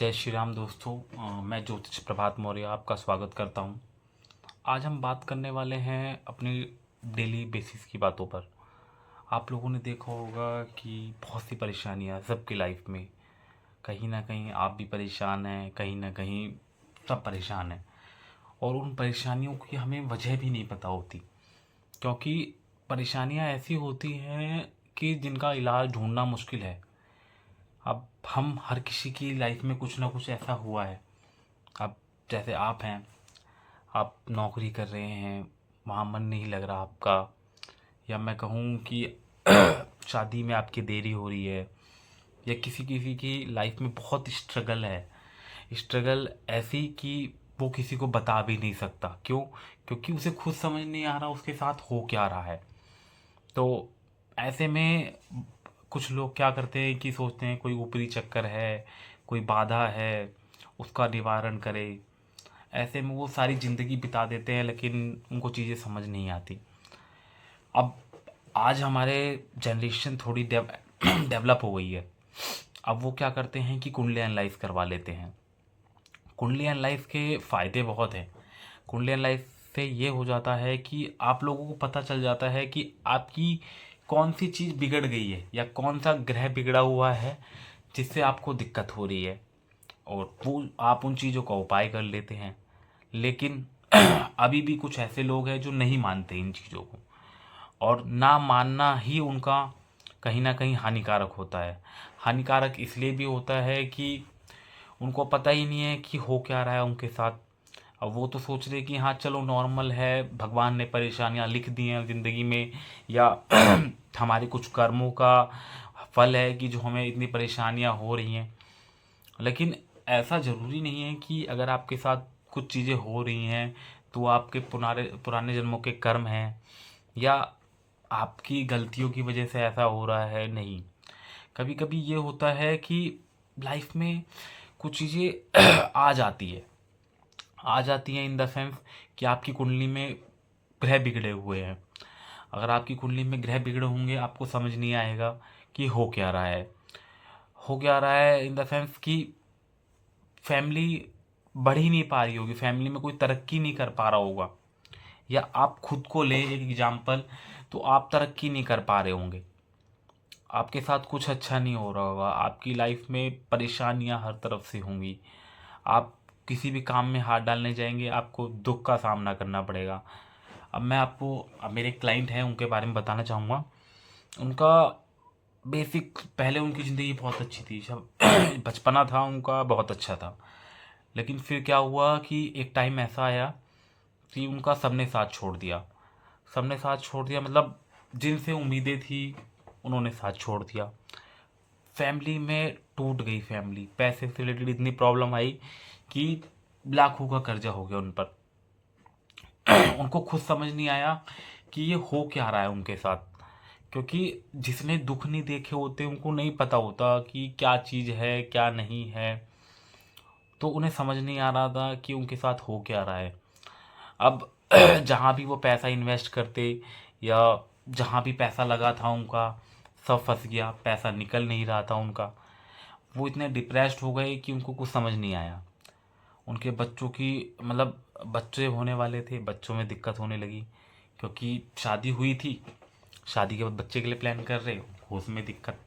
जय श्री राम दोस्तों। मैं ज्योतिष प्रभात मौर्य आपका स्वागत करता हूं। आज हम बात करने वाले हैं अपनी डेली बेसिस की बातों पर। आप लोगों ने देखा होगा कि बहुत सी परेशानियां सबकी लाइफ में, कहीं ना कहीं आप भी परेशान हैं, कहीं ना कहीं सब परेशान हैं। और उन परेशानियों की हमें वजह भी नहीं पता होती, क्योंकि परेशानियां ऐसी होती हैं कि जिनका इलाज ढूंढना मुश्किल है। अब हम हर किसी की लाइफ में कुछ ना कुछ ऐसा हुआ है। अब जैसे आप हैं, आप नौकरी कर रहे हैं, वहाँ मन नहीं लग रहा आपका, या मैं कहूँ कि शादी में आपकी देरी हो रही है, या किसी किसी की लाइफ में बहुत स्ट्रगल है। स्ट्रगल ऐसी कि वो किसी को बता भी नहीं सकता। क्यों? क्योंकि उसे खुद समझ नहीं आ रहा उसके साथ हो क्या रहा है। तो ऐसे में कुछ लोग क्या करते हैं कि सोचते हैं कोई ऊपरी चक्कर है, कोई बाधा है, उसका निवारण करे। ऐसे में वो सारी ज़िंदगी बिता देते हैं, लेकिन उनको चीज़ें समझ नहीं आती। अब आज हमारे जनरेशन थोड़ी डेवलप हो गई है। अब वो क्या करते हैं कि कुंडली एनालाइज करवा लेते हैं। कुंडली एनालाइज के फ़ायदे बहुत हैं। कुंडली एनालाइज से ये हो जाता है कि आप लोगों को पता चल जाता है कि आपकी कौन सी चीज़ बिगड़ गई है, या कौन सा ग्रह बिगड़ा हुआ है जिससे आपको दिक्कत हो रही है, और वो आप उन चीज़ों का उपाय कर लेते हैं। लेकिन अभी भी कुछ ऐसे लोग हैं जो नहीं मानते इन चीज़ों को, और ना मानना ही उनका कहीं ना कहीं हानिकारक होता है। हानिकारक इसलिए भी होता है कि उनको पता ही नहीं है कि हो क्या रहा है उनके साथ। अब वो तो सोच रहे कि हाँ चलो नॉर्मल है, भगवान ने परेशानियाँ लिख दी हैं ज़िंदगी में, या हमारे कुछ कर्मों का फल है कि जो हमें इतनी परेशानियाँ हो रही हैं। लेकिन ऐसा ज़रूरी नहीं है कि अगर आपके साथ कुछ चीज़ें हो रही हैं तो वो आपके पुराने पुराने जन्मों के कर्म हैं, या आपकी गलतियों की वजह से ऐसा हो रहा है। नहीं, कभी कभी ये होता है कि लाइफ में कुछ चीज़ें आ जाती हैं इन द सेंस कि आपकी कुंडली में ग्रह बिगड़े हुए हैं। अगर आपकी कुंडली में ग्रह बिगड़े होंगे, आपको समझ नहीं आएगा कि हो क्या रहा है। हो क्या रहा है इन द सेंस कि फैमिली बढ़ ही नहीं पा रही होगी, फैमिली में कोई तरक्की नहीं कर पा रहा होगा। या आप खुद को लें एक एग्जाम्पल, तो आप तरक्की नहीं कर पा रहे होंगे, आपके साथ कुछ अच्छा नहीं हो रहा होगा, आपकी लाइफ में परेशानियां हर तरफ से होंगी। आप किसी भी काम में हाथ डालने जाएंगे, आपको दुख का सामना करना पड़ेगा। अब मैं आपको, अब मेरे क्लाइंट हैं उनके बारे में बताना चाहूँगा। उनका बेसिक, पहले उनकी ज़िंदगी बहुत अच्छी थी, सब बचपना था उनका बहुत अच्छा था। लेकिन फिर क्या हुआ कि एक टाइम ऐसा आया कि उनका सबने साथ छोड़ दिया। सबने साथ छोड़ दिया मतलब जिनसे उम्मीदें थी उन्होंने साथ छोड़ दिया। फैमिली में टूट गई, फैमिली पैसे से रिलेटेड इतनी प्रॉब्लम आई कि लाखों का कर्जा हो गया उन पर। उनको खुद समझ नहीं आया कि ये हो क्या रहा है उनके साथ, क्योंकि जिसने दुख नहीं देखे होते उनको नहीं पता होता कि क्या चीज़ है क्या नहीं है। तो उन्हें समझ नहीं आ रहा था कि उनके साथ हो क्या रहा है। अब जहाँ भी वो पैसा इन्वेस्ट करते, या जहाँ भी पैसा लगा था उनका, सब फंस गया, पैसा निकल नहीं रहा था उनका। वो इतने डिप्रेस्ड हो गए कि उनको कुछ समझ नहीं आया। उनके बच्चों की, मतलब बच्चे होने वाले थे, बच्चों में दिक्कत होने लगी, क्योंकि शादी हुई थी। शादी के बाद बच्चे के लिए प्लान कर रहे हो, उसमें दिक्कत।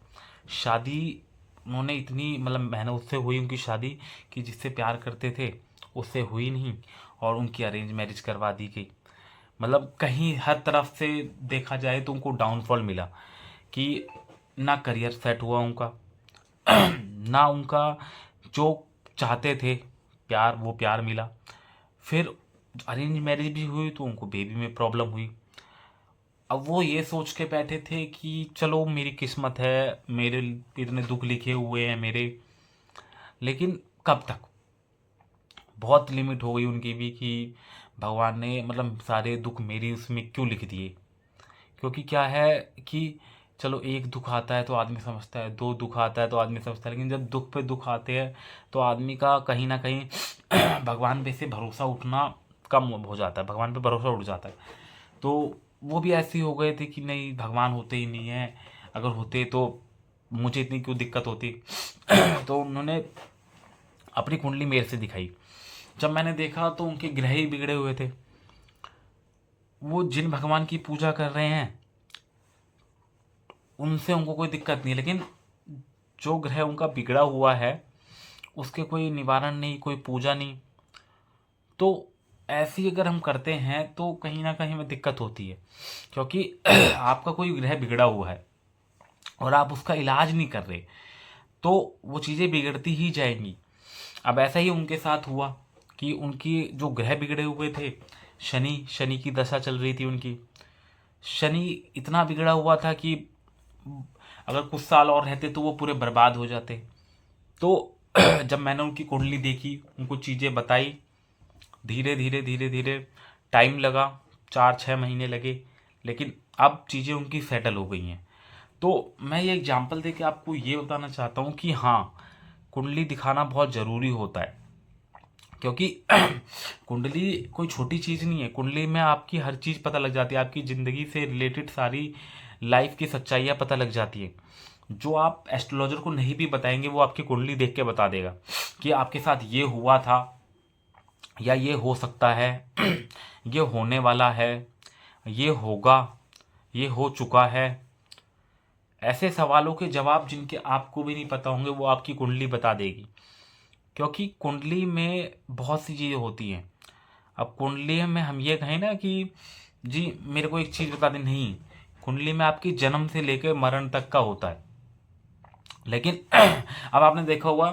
शादी उन्होंने इतनी, मतलब मेहनत से हुई उनकी शादी, कि जिससे प्यार करते थे उससे हुई नहीं, और उनकी अरेंज मैरिज करवा दी गई। मतलब कहीं हर तरफ से देखा जाए तो उनको डाउनफॉल मिला, कि ना करियर सेट हुआ उनका, ना उनका जो चाहते थे प्यार, वो प्यार मिला। फिर अरेंज मैरिज भी हुई तो उनको बेबी में प्रॉब्लम हुई। अब वो ये सोच के बैठे थे कि चलो मेरी किस्मत है, मेरे इतने दुख लिखे हुए हैं मेरे। लेकिन कब तक, बहुत लिमिट हो गई उनकी भी, कि भगवान ने मतलब सारे दुख मेरी उसमें क्यों लिख दिए। क्योंकि क्या है कि चलो एक दुख आता है तो आदमी समझता है, दो दुख आता है तो आदमी समझता है, लेकिन जब दुख पे दुख आते हैं तो आदमी का कहीं ना कहीं भगवान पे से भरोसा उठना कम हो जाता है, भगवान पे भरोसा उठ जाता है। तो वो भी ऐसे ही हो गए थे कि नहीं, भगवान होते ही नहीं है, अगर होते तो मुझे इतनी क्यों दिक्कत होती। तो उन्होंने अपनी कुंडली मेरे से दिखाई। जब मैंने देखा तो उनके ग्रह ही बिगड़े हुए थे। वो जिन भगवान की पूजा कर रहे हैं उनसे उनको कोई दिक्कत नहीं है, लेकिन जो ग्रह उनका बिगड़ा हुआ है उसके कोई निवारण नहीं, कोई पूजा नहीं। तो ऐसी अगर हम करते हैं तो कहीं ना कहीं हमें दिक्कत होती है, क्योंकि आपका कोई ग्रह बिगड़ा हुआ है और आप उसका इलाज नहीं कर रहे तो वो चीज़ें बिगड़ती ही जाएंगी। अब ऐसा ही उनके साथ हुआ कि उनकी जो ग्रह बिगड़े हुए थे, शनि शनि की दशा चल रही थी उनकी। शनि इतना बिगड़ा हुआ था कि अगर कुछ साल और रहते तो वो पूरे बर्बाद हो जाते। तो जब मैंने उनकी कुंडली देखी, उनको चीज़ें बताई, धीरे धीरे धीरे धीरे टाइम लगा, 4-6 महीने लगे, लेकिन अब चीज़ें उनकी सेटल हो गई हैं। तो मैं ये एग्जांपल दे के आपको ये बताना चाहता हूँ कि हाँ, कुंडली दिखाना बहुत ज़रूरी होता है, क्योंकि कुंडली कोई छोटी चीज़ नहीं है। कुंडली में आपकी हर चीज़ पता लग जाती है, आपकी ज़िंदगी से रिलेटेड सारी लाइफ की सच्चाइयाँ पता लग जाती है। जो आप एस्ट्रोलॉजर को नहीं भी बताएंगे वो आपकी कुंडली देख के बता देगा कि आपके साथ ये हुआ था या ये हो सकता है, ये होने वाला है, ये होगा, ये हो चुका है। ऐसे सवालों के जवाब जिनके आपको भी नहीं पता होंगे वो आपकी कुंडली बता देगी, क्योंकि कुंडली में बहुत सी चीज़ें होती हैं। अब कुंडली में हम ये कहें ना कि जी मेरे को एक चीज़ बता दें, नहीं, कुंडली में आपकी जन्म से लेकर मरण तक का होता है। लेकिन अब आपने देखा होगा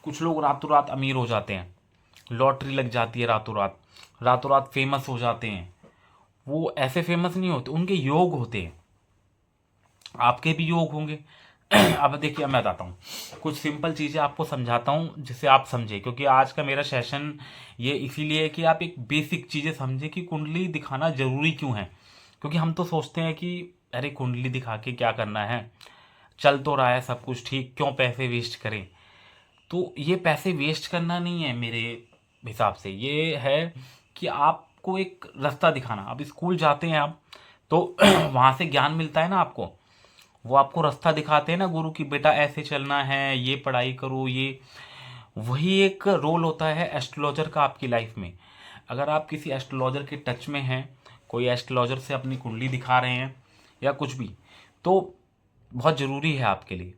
कुछ लोग रातों रात अमीर हो जाते हैं, लॉटरी लग जाती है रातों रात फेमस हो जाते हैं। वो ऐसे फेमस नहीं होते, उनके योग होते हैं, आपके भी योग होंगे। अब देखिए मैं बताता हूँ कुछ सिंपल चीज़ें आपको समझाता हूँ जिससे आप समझे, क्योंकि आज का मेरा सेशन ये इसीलिए है कि आप एक बेसिक चीज़ें समझें कि कुंडली दिखाना ज़रूरी क्यों है। क्योंकि हम तो सोचते हैं कि अरे कुंडली दिखा के क्या करना है, चल तो रहा है सब कुछ ठीक, क्यों पैसे वेस्ट करें। तो ये पैसे वेस्ट करना नहीं है मेरे हिसाब से, ये है कि आपको एक रास्ता दिखाना। अब स्कूल जाते हैं आप तो वहाँ से ज्ञान मिलता है ना आपको, वो आपको रास्ता दिखाते हैं ना गुरु की, बेटा ऐसे चलना है, ये पढ़ाई करो, ये वही एक रोल होता है एस्ट्रोलॉजर का आपकी लाइफ में। अगर आप किसी एस्ट्रोलॉजर के टच में हैं, कोई एस्ट्रोलॉजर से अपनी कुंडली दिखा रहे हैं या कुछ भी, तो बहुत ज़रूरी है आपके लिए।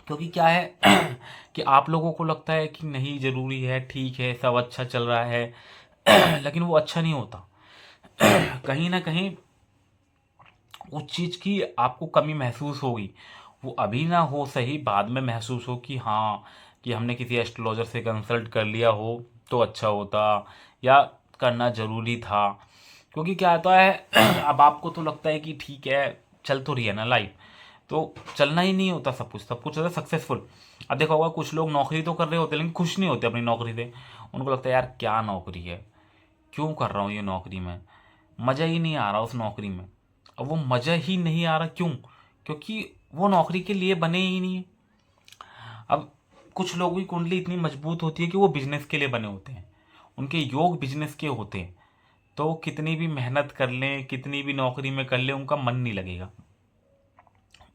क्योंकि क्या है कि आप लोगों को लगता है कि नहीं ज़रूरी है, ठीक है, सब अच्छा चल रहा है लेकिन वो अच्छा नहीं होता। कहीं ना कहीं उस चीज़ की आपको कमी महसूस होगी, वो अभी ना हो सही, बाद में महसूस हो कि हाँ, कि हमने किसी एस्ट्रोलॉजर से कंसल्ट कर लिया हो तो अच्छा होता, या करना ज़रूरी था। क्योंकि क्या होता है अब आपको तो लगता है कि ठीक है चल तो रही है ना लाइफ, तो चलना ही नहीं होता, सब कुछ होता है सक्सेसफुल। अब देखा होगा कुछ लोग नौकरी तो कर रहे होते हैं लेकिन खुश नहीं होते अपनी नौकरी से। उनको लगता है यार क्या नौकरी है, क्यों कर रहा हूँ ये नौकरी में, मज़ा ही नहीं आ रहा उस नौकरी में। अब वो मज़ा ही नहीं आ रहा क्यों, क्योंकि वो नौकरी के लिए बने ही नहीं है। अब कुछ लोगों की कुंडली इतनी मजबूत होती है कि वो बिजनेस के लिए बने होते हैं, उनके योग बिजनेस के होते हैं, तो कितनी भी मेहनत कर लें, कितनी भी नौकरी में कर लें, उनका मन नहीं लगेगा।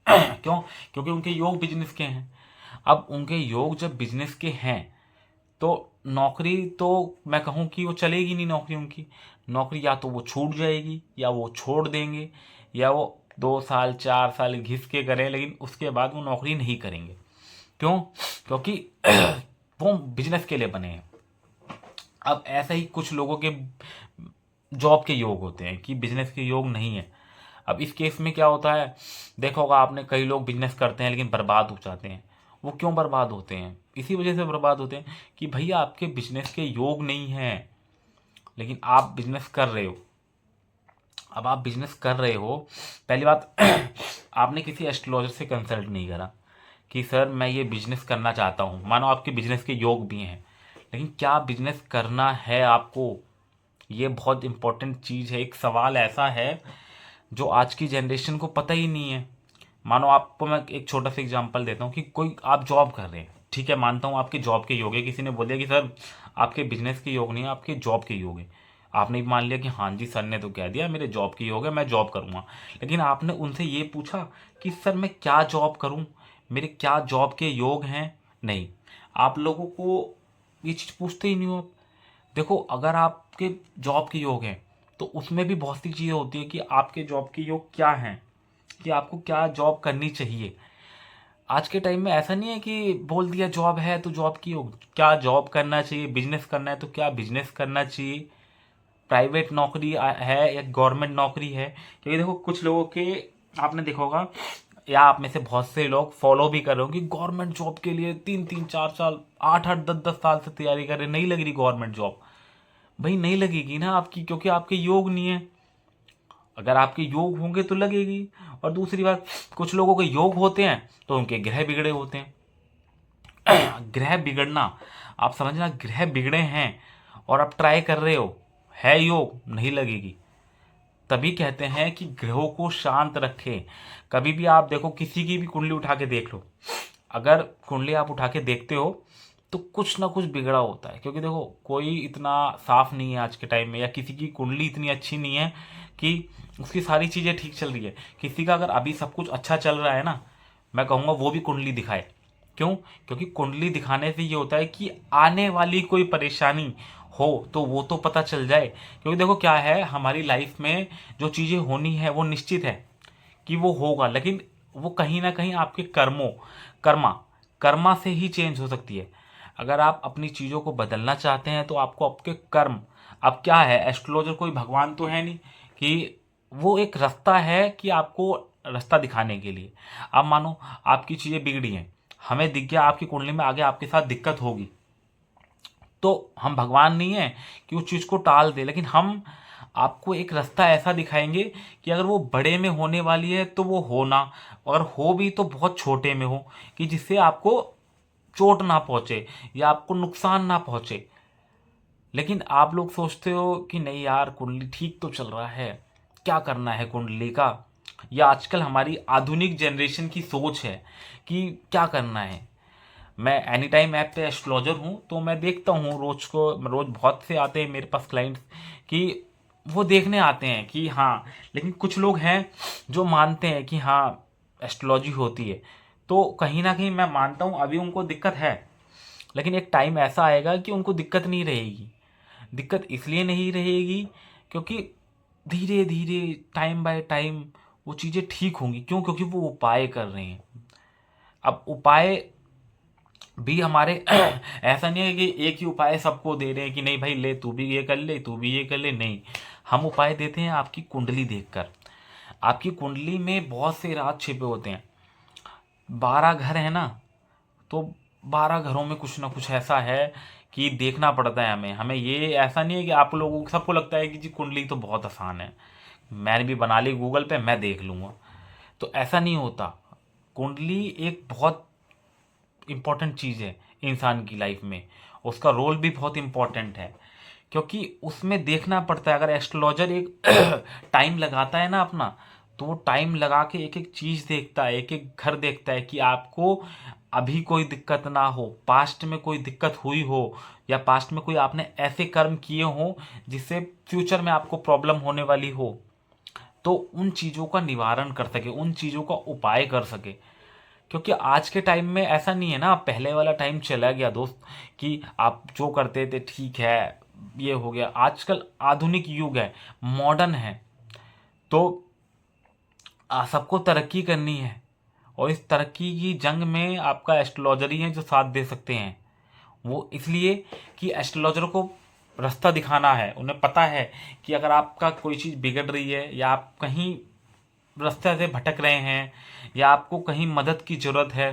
क्यों? क्योंकि उनके योग बिजनेस के हैं। अब उनके योग जब बिजनेस के हैं तो नौकरी तो मैं कहूँ कि वो चलेगी नहीं, नौकरी उनकी, नौकरी या तो वो छूट जाएगी या वो छोड़ देंगे, या वो 2 साल 4 साल घिस के करें लेकिन उसके बाद वो नौकरी नहीं करेंगे। क्यों? क्योंकि वो बिजनेस के लिए बने हैं। अब ऐसा ही कुछ लोगों के जॉब के योग होते हैं कि बिजनेस के योग नहीं है। अब इस केस में क्या होता है, देखा होगा आपने, कई लोग बिजनेस करते हैं लेकिन बर्बाद हो जाते हैं। वो क्यों बर्बाद होते हैं? इसी वजह से बर्बाद होते हैं कि भैया आपके बिजनेस के योग नहीं हैं, लेकिन आप बिजनेस कर रहे हो। अब आप बिजनेस कर रहे हो, पहली बात आपने किसी एस्ट्रोलॉजर से कंसल्ट नहीं करा कि सर मैं ये बिजनेस करना चाहता हूँ। मानो आपके बिजनेस के योग भी हैं, लेकिन क्या बिजनेस करना है आपको, ये बहुत इंपॉर्टेंट चीज़ है। एक सवाल ऐसा है जो आज की जनरेशन को पता ही नहीं है। मानो आपको मैं एक छोटा सा एग्जांपल देता हूँ कि कोई आप जॉब कर रहे हैं, ठीक है, मानता हूँ आपके जॉब के योग है, किसी ने बोल दिया कि सर आपके बिजनेस के योग नहीं है, आपके जॉब के योग है। आपने भी मान लिया कि हाँ जी सर ने तो कह दिया मेरे जॉब के योग है, मैं जॉब करूँगा। लेकिन आपने उनसे ये पूछा कि सर मैं क्या जॉब करूँ, मेरे क्या जॉब के योग हैं, नहीं, आप लोगों को ये चीज़ पूछते ही नहीं हो आप। देखो, अगर आपके जॉब के योग हैं तो उसमें भी बहुत सी चीज़ें होती है कि आपके जॉब के योग क्या हैं, कि आपको क्या जॉब करनी चाहिए। आज के टाइम में ऐसा नहीं है कि बोल दिया जॉब है तो जॉब की योग, क्या जॉब करना चाहिए, बिजनेस करना है तो क्या बिजनेस करना चाहिए, प्राइवेट नौकरी है या गवर्नमेंट नौकरी है। क्योंकि देखो, कुछ लोगों के आपने देखा होगा या आप में से बहुत से लोग फॉलो भी कर रहे हो कि गवर्नमेंट जॉब के लिए 3-3 4 साल, 8-8 10-10 साल से तैयारी कर रहे, नहीं लग रही गवर्नमेंट जॉब। भाई नहीं लगेगी ना आपकी, क्योंकि आपके योग नहीं है। अगर आपके योग होंगे तो लगेगी। और दूसरी बात, कुछ लोगों के योग होते हैं तो उनके ग्रह बिगड़े होते हैं। ग्रह बिगड़ना, आप समझना, ग्रह बिगड़े हैं और आप ट्राई कर रहे हो, है योग, नहीं लगेगी। तभी कहते हैं कि ग्रहों को शांत रखें। कभी भी आप देखो, किसी की भी कुंडली उठा के देख लो, अगर कुंडली आप उठा के देखते हो तो कुछ ना कुछ बिगड़ा होता है। क्योंकि देखो, कोई इतना साफ नहीं है आज के टाइम में, या किसी की कुंडली इतनी अच्छी नहीं है कि उसकी सारी चीज़ें ठीक चल रही है। किसी का अगर अभी सब कुछ अच्छा चल रहा है ना, मैं कहूँगा वो भी कुंडली दिखाए। क्यों? क्योंकि कुंडली दिखाने से ये होता है कि आने वाली कोई परेशानी हो तो वो तो पता चल जाए। क्योंकि देखो क्या है, हमारी लाइफ में जो चीज़ें होनी है वो निश्चित है कि वो होगा, लेकिन वो कहीं ना कहीं आपके कर्मा कर्मा से ही चेंज हो सकती है। अगर आप अपनी चीज़ों को बदलना चाहते हैं तो आपको आपके कर्म, अब क्या है, एस्ट्रोलॉजर कोई भगवान तो है नहीं कि वो एक रास्ता है कि आपको रास्ता दिखाने के लिए। अब मानो आपकी चीज़ें बिगड़ी हैं, हमें दिख गया आपकी कुंडली में आगे आपके साथ दिक्कत होगी, तो हम भगवान नहीं है कि उस चीज़ को टाल दे, लेकिन हम आपको एक रास्ता ऐसा दिखाएंगे कि अगर वो बड़े में होने वाली है तो वो हो ना, अगर हो भी तो बहुत छोटे में हो, कि जिससे आपको चोट ना पहुंचे या आपको नुकसान ना पहुंचे। लेकिन आप लोग सोचते हो कि नहीं यार, कुंडली ठीक तो चल रहा है, क्या करना है कुंडली का। या आजकल हमारी आधुनिक जनरेशन की सोच है कि क्या करना है। मैं एनी टाइम ऐप पे एस्ट्रोलॉजर हूँ तो मैं देखता हूँ, रोज बहुत से आते हैं मेरे पास क्लाइंट्स कि वो देखने आते हैं कि हाँ, लेकिन कुछ लोग हैं जो मानते हैं कि हाँ एस्ट्रोलॉजी होती है। तो कहीं ना कहीं मैं मानता हूँ अभी उनको दिक्कत है, लेकिन एक टाइम ऐसा आएगा कि उनको दिक्कत नहीं रहेगी। दिक्कत इसलिए नहीं रहेगी क्योंकि धीरे धीरे, टाइम बाय टाइम वो चीज़ें ठीक होंगी। क्यों? क्योंकि वो उपाय कर रहे हैं। अब उपाय भी हमारे ऐसा नहीं है कि एक ही उपाय सबको दे रहे हैं कि नहीं भाई ले, तू भी ये कर ले, तू भी ये कर ले, नहीं। हम उपाय देते हैं आपकी कुंडली देखकर। आपकी कुंडली में बहुत से राज छिपे होते हैं। 12 घर है ना, तो 12 घरों में कुछ ना कुछ ऐसा है कि देखना पड़ता है हमें। हमें ये ऐसा नहीं है कि आप लोगों को सबको लगता है कि जी कुंडली तो बहुत आसान है, मैंने भी बना ली गूगल पे, मैं देख लूँगा। तो ऐसा नहीं होता। कुंडली एक बहुत इम्पॉर्टेंट चीज़ है इंसान की लाइफ में, उसका रोल भी बहुत इम्पॉर्टेंट है, क्योंकि उसमें देखना पड़ता है। अगर एस्ट्रोलॉजर एक टाइम लगाता है ना अपना, तो वो टाइम लगा के एक एक चीज़ देखता है, एक एक घर देखता है कि आपको अभी कोई दिक्कत ना हो, पास्ट में कोई दिक्कत हुई हो, या पास्ट में कोई आपने ऐसे कर्म किए हो जिससे फ्यूचर में आपको प्रॉब्लम होने वाली हो, तो उन चीज़ों का निवारण कर सके, उन चीज़ों का उपाय कर सके। क्योंकि आज के टाइम में ऐसा नहीं है ना, पहले वाला टाइम चला गया दोस्त कि आप जो करते थे ठीक है, ये हो गया। आजकल आधुनिक युग है, मॉडर्न है, तो सबको तरक्की करनी है। और इस तरक्की की जंग में आपका एस्ट्रोलॉजर ही है जो साथ दे सकते हैं। वो इसलिए कि एस्ट्रोलॉजर को रास्ता दिखाना है, उन्हें पता है कि अगर आपका कोई चीज़ बिगड़ रही है या आप कहीं रास्ते से भटक रहे हैं या आपको कहीं मदद की ज़रूरत है,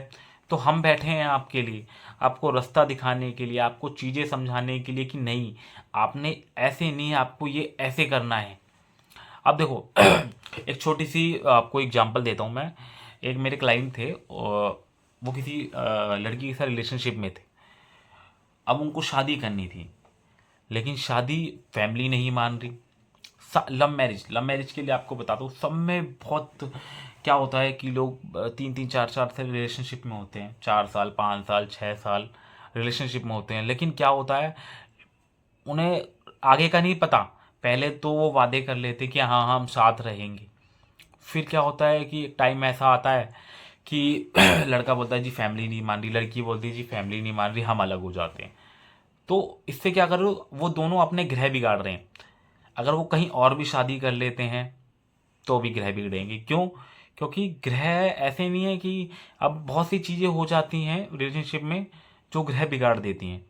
तो हम बैठे हैं आपके लिए, आपको रास्ता दिखाने के लिए, आपको चीज़ें समझाने के लिए कि नहीं, आपने ऐसे नहीं, आपको ये ऐसे करना है। अब देखो एक छोटी सी आपको एग्जांपल देता हूँ मैं। एक मेरे क्लाइंट थे और वो किसी लड़की के साथ रिलेशनशिप में थे। अब उनको शादी करनी थी, लेकिन शादी फैमिली नहीं मान रही। लव मैरिज के लिए आपको बताता हूँ, सब में बहुत क्या होता है कि लोग 3-3 4-4 से रिलेशनशिप में होते हैं, 4 साल 5 साल 6 साल रिलेशनशिप में होते हैं। लेकिन क्या होता है, उन्हें आगे का नहीं पता। पहले तो वो वादे कर लेते कि हाँ हम साथ रहेंगे, फिर क्या होता है कि एक टाइम ऐसा आता है कि लड़का बोलता है जी फैमिली नहीं मान रही, लड़की बोलती है जी फैमिली नहीं मान रही, हम अलग हो जाते हैं। तो इससे क्या करो, वो दोनों अपने ग्रह बिगाड़ रहे हैं। अगर वो कहीं और भी शादी कर लेते हैं तो भी ग्रह बिगड़ेंगे। क्यों? क्योंकि ग्रह ऐसे नहीं है कि अब बहुत सी चीज़ें हो जाती हैं रिलेशनशिप में जो ग्रह बिगाड़ देती हैं।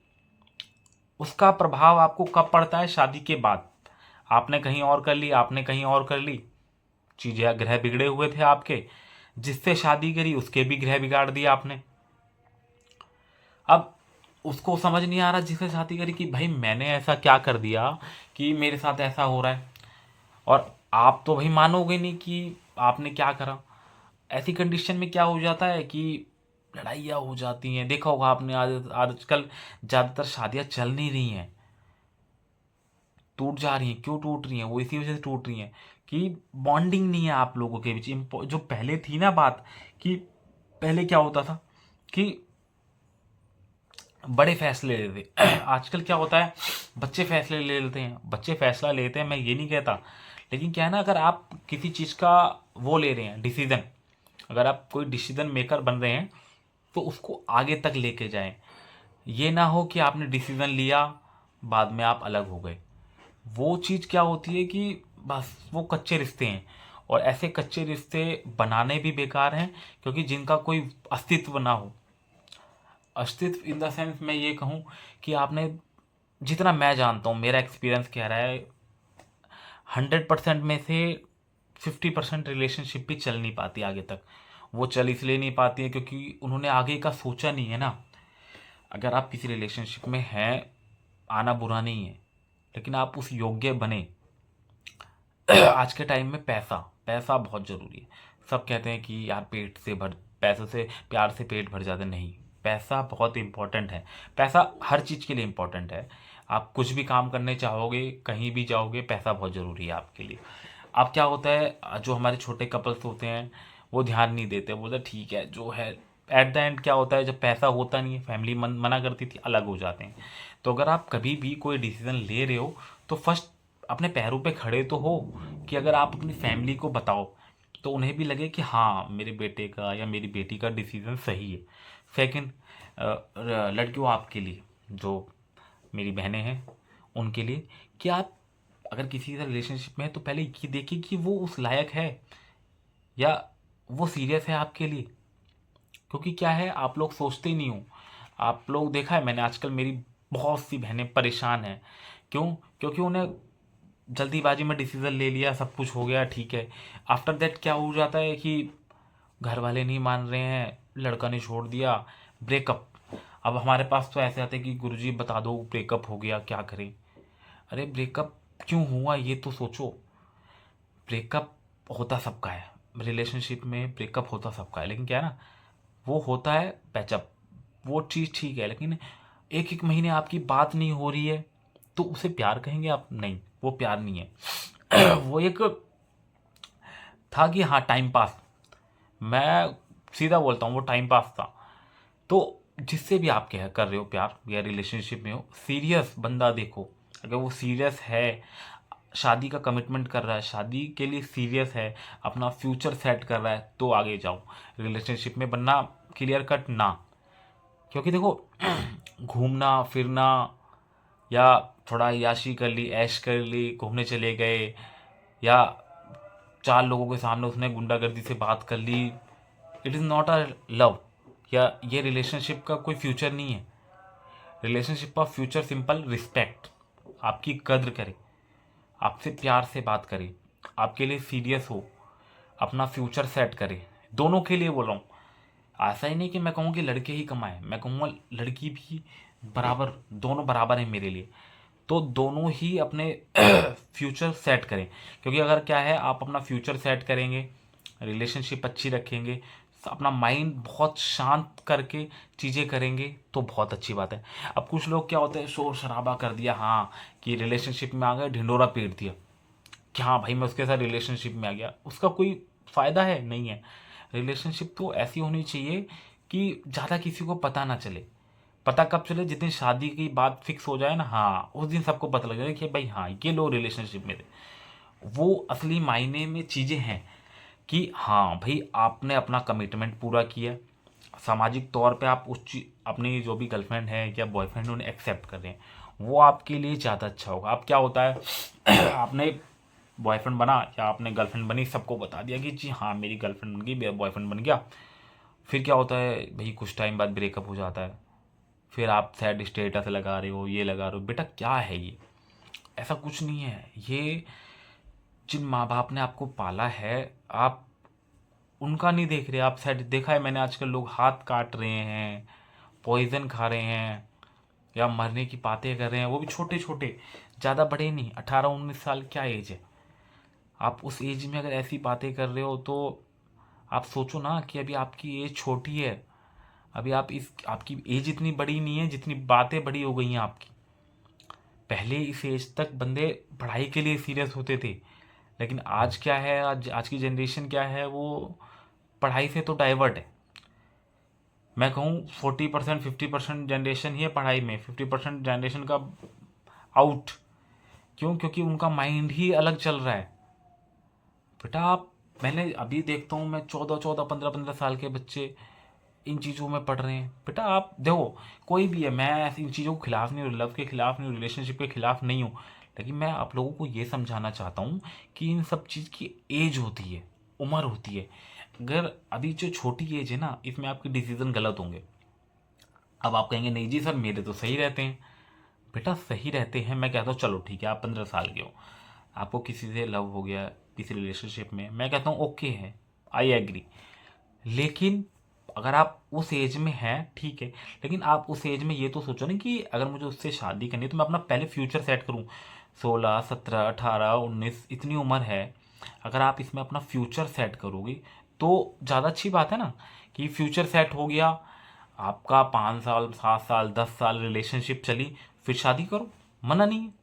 उसका प्रभाव आपको कब पड़ता है? शादी के बाद। आपने कहीं और कर ली, आपने कहीं और कर ली, चीज़ें ग्रह बिगड़े हुए थे आपके, जिससे शादी करी उसके भी ग्रह बिगाड़ दिया आपने। अब उसको समझ नहीं आ रहा जिससे शादी करी कि भाई मैंने ऐसा क्या कर दिया कि मेरे साथ ऐसा हो रहा है, और आप तो भाई मानोगे नहीं कि आपने क्या करा। ऐसी कंडीशन में क्या हो जाता है कि लड़ाइयाँ हो जाती हैं। देखा होगा आपने, आज आजकल ज़्यादातर शादियाँ चल नहीं रही हैं, टूट जा रही हैं। क्यों टूट रही हैं? वो इसी वजह से टूट रही हैं कि बॉन्डिंग नहीं है आप लोगों के बीच। जो पहले थी ना बात, कि पहले क्या होता था कि बड़े फैसले लेते थे। आजकल क्या होता है, बच्चे फैसले ले लेते हैं। बच्चे फैसला लेते हैं, मैं ये नहीं कहता, लेकिन क्या है ना, अगर आप किसी चीज़ का वो ले रहे हैं डिसीज़न, अगर आप कोई डिसीज़न मेकर बन रहे हैं तो उसको आगे तक लेके जाएं। ये ना हो कि आपने डिसीज़न लिया, बाद में आप अलग हो गए। वो चीज़ क्या होती है कि बस वो कच्चे रिश्ते हैं, और ऐसे कच्चे रिश्ते बनाने भी बेकार हैं, क्योंकि जिनका कोई अस्तित्व ना हो। अस्तित्व इन द सेंस मैं ये कहूँ कि आपने, जितना मैं जानता हूँ, मेरा एक्सपीरियंस कह रहा है, 100% में से 50% रिलेशनशिप भी चल नहीं पाती आगे तक। वो चल इसलिए नहीं पाती है क्योंकि उन्होंने आगे का सोचा नहीं है ना। अगर आप किसी रिलेशनशिप में हैं, आना बुरा नहीं है, लेकिन आप उस योग्य बने। आज के टाइम में पैसा पैसा बहुत ज़रूरी है। सब कहते हैं कि यार पेट से भर, पैसों से, प्यार से पेट भर जाता नहीं। पैसा बहुत इम्पोर्टेंट है। पैसा हर चीज़ के लिए इम्पोर्टेंट है। आप कुछ भी काम करने चाहोगे, कहीं भी जाओगे, पैसा बहुत ज़रूरी है आपके लिए। अब क्या होता है, जो हमारे छोटे कपल्स होते हैं वो ध्यान नहीं देते, बोलते ठीक है जो है। एट द एंड क्या होता है, जब पैसा होता नहीं है, फैमिली मना करती थी, अलग हो जाते हैं। तो अगर आप कभी भी कोई डिसीजन ले रहे हो तो फर्स्ट अपने पैरों पे खड़े तो हो, कि अगर आप अपनी फैमिली को बताओ तो उन्हें भी लगे कि हाँ मेरे बेटे का या मेरी बेटी का डिसीजन सही है। सेकंड, लड़कियों आपके लिए, जो मेरी बहनें हैं उनके लिए, कि आप अगर किसी से रिलेशनशिप में है तो पहले ये देखिए कि वो उस लायक है या वो सीरियस है आपके लिए। क्योंकि क्या है, आप लोग सोचते ही नहीं हो। आप लोग, देखा है मैंने आजकल, मेरी बहुत सी बहनें परेशान हैं। क्यों? क्योंकि उन्हें जल्दीबाजी में डिसीजन ले लिया, सब कुछ हो गया ठीक है। आफ्टर दैट क्या हो जाता है कि घर वाले नहीं मान रहे हैं, लड़का ने छोड़ दिया, ब्रेकअप। अब हमारे पास तो ऐसे आते हैं कि गुरुजी बता दो ब्रेकअप हो गया, क्या करें। अरे ब्रेकअप क्यों हुआ ये तो सोचो। ब्रेकअप होता सबका है, रिलेशनशिप में ब्रेकअप होता सबका है, लेकिन क्या है ना, वो होता है पैचअप। वो चीज़ ठीक है, लेकिन एक एक महीने आपकी बात नहीं हो रही है तो उसे प्यार कहेंगे आप? नहीं, वो प्यार नहीं है। वो एक था कि हाँ टाइम पास, मैं सीधा बोलता हूँ, वो टाइम पास था। तो जिससे भी आप कह कर रहे हो प्यार या रिलेशनशिप में हो, सीरियस बंदा देखो। अगर वो सीरियस है, शादी का कमिटमेंट कर रहा है, शादी के लिए सीरियस है, अपना फ्यूचर सेट कर रहा है, तो आगे जाओ रिलेशनशिप में। बनना क्लियर कट ना। क्योंकि देखो, घूमना फिरना या थोड़ा याशी कर ली, ऐश कर ली, घूमने चले गए, या चार लोगों के सामने उसने गुंडागर्दी से बात कर ली, it is not a love, या ये रिलेशनशिप का कोई फ्यूचर नहीं है। रिलेशनशिप का फ्यूचर सिंपल रिस्पेक्ट, आपकी कद्र करे, आपसे प्यार से बात करे, आपके लिए सीरियस हो, अपना फ्यूचर सेट करे। दोनों के लिए बोल रहा हूँ। ऐसा ही नहीं कि मैं कहूँ कि लड़के ही कमाएं, मैं कहूँगा लड़की भी बराबर, दोनों बराबर हैं मेरे लिए। तो दोनों ही अपने फ्यूचर सेट करें। क्योंकि अगर क्या है, आप अपना फ्यूचर सेट करेंगे, रिलेशनशिप अच्छी रखेंगे, अपना माइंड बहुत शांत करके चीज़ें करेंगे तो बहुत अच्छी बात है। अब कुछ लोग क्या होते हैं, शोर शराबा कर दिया, हाँ कि रिलेशनशिप में आ गए, ढिंडोरा पीट दिया कि हाँ भाई मैं उसके साथ रिलेशनशिप में आ गया, उसका कोई फ़ायदा है? नहीं है। रिलेशनशिप तो ऐसी होनी चाहिए कि ज़्यादा किसी को पता ना चले। पता कब चले? जिस दिन शादी की बात फिक्स हो जाए ना, हाँ उस दिन सबको पता लग जाए कि भाई हाँ ये लोग रिलेशनशिप में थे। वो असली मायने में चीज़ें हैं कि हाँ भाई आपने अपना कमिटमेंट पूरा किया, सामाजिक तौर पे आप अपनी जो भी गर्लफ्रेंड है या बॉयफ्रेंड है उन्हें एक्सेप्ट कर रहे हैं, वो आपके लिए ज़्यादा अच्छा होगा। अब क्या होता है आपने बॉयफ्रेंड बना या आपने गर्लफ्रेंड बनी, सबको बता दिया कि जी हाँ मेरी गर्लफ्रेंड बन गई, बॉयफ्रेंड बन गया। फिर क्या होता है भाई, कुछ टाइम बाद ब्रेकअप हो जाता है, फिर आप सैड स्टेटस लगा रहे हो, ये लगा रहे हो। बेटा क्या है ये, ऐसा कुछ नहीं है। ये जिन माँ बाप ने आपको पाला है, आप उनका नहीं देख रहे, आप सैड। देखा है मैंने आजकल लोग हाथ काट रहे हैं, पॉइजन खा रहे हैं, या मरने की बातें कर रहे हैं, वो भी छोटे छोटे, ज़्यादा बड़े नहीं। 18-19 साल क्या एज है? आप उस एज में अगर ऐसी बातें कर रहे हो तो आप सोचो ना कि अभी आपकी एज छोटी है। अभी आपकी एज इतनी बड़ी नहीं है जितनी बातें बड़ी हो गई हैं आपकी। पहले इस एज तक बंदे पढ़ाई के लिए सीरियस होते थे, लेकिन आज क्या है, आज की जनरेशन क्या है, वो पढ़ाई से तो डाइवर्ट है। मैं कहूँ 40% 50% जनरेशन ही है पढ़ाई में, 50% जनरेशन का आउट। क्यों? क्योंकि उनका माइंड ही अलग चल रहा है। बेटा आप, मैंने अभी देखता हूँ मैं 14-14 15-15 साल के बच्चे इन चीज़ों में पढ़ रहे हैं। बेटा आप देखो, कोई भी है, मैं ऐसी इन चीज़ों के खिलाफ नहीं हूँ, लव के खिलाफ नहीं हूँ, रिलेशनशिप के खिलाफ नहीं हूँ, लेकिन मैं आप लोगों को ये समझाना चाहता हूँ कि इन सब चीज़ की एज होती है, उम्र होती है। अगर अभी जो छोटी एज है ना, इसमें आपके डिसीजन गलत होंगे। अब आप कहेंगे नहीं जी सर मेरे तो सही रहते हैं। बेटा सही रहते हैं, मैं कहता हूँ चलो ठीक है आप 15 साल के हो, आपको किसी से लव हो गया किसी रिलेशनशिप में, मैं कहता हूँ ओके है, आई एग्री। लेकिन अगर आप उस एज में हैं ठीक है, लेकिन आप उस एज में ये तो सोचो ना कि अगर मुझे उससे शादी करनी है तो मैं अपना पहले फ्यूचर सेट करूँ। 16 17 18 19 इतनी उम्र है, अगर आप इसमें अपना फ्यूचर सेट करोगे तो ज़्यादा अच्छी बात है ना। कि फ्यूचर सेट हो गया आपका, 5 साल 7 साल 10 साल रिलेशनशिप चली, फिर शादी करो, मना नहीं है।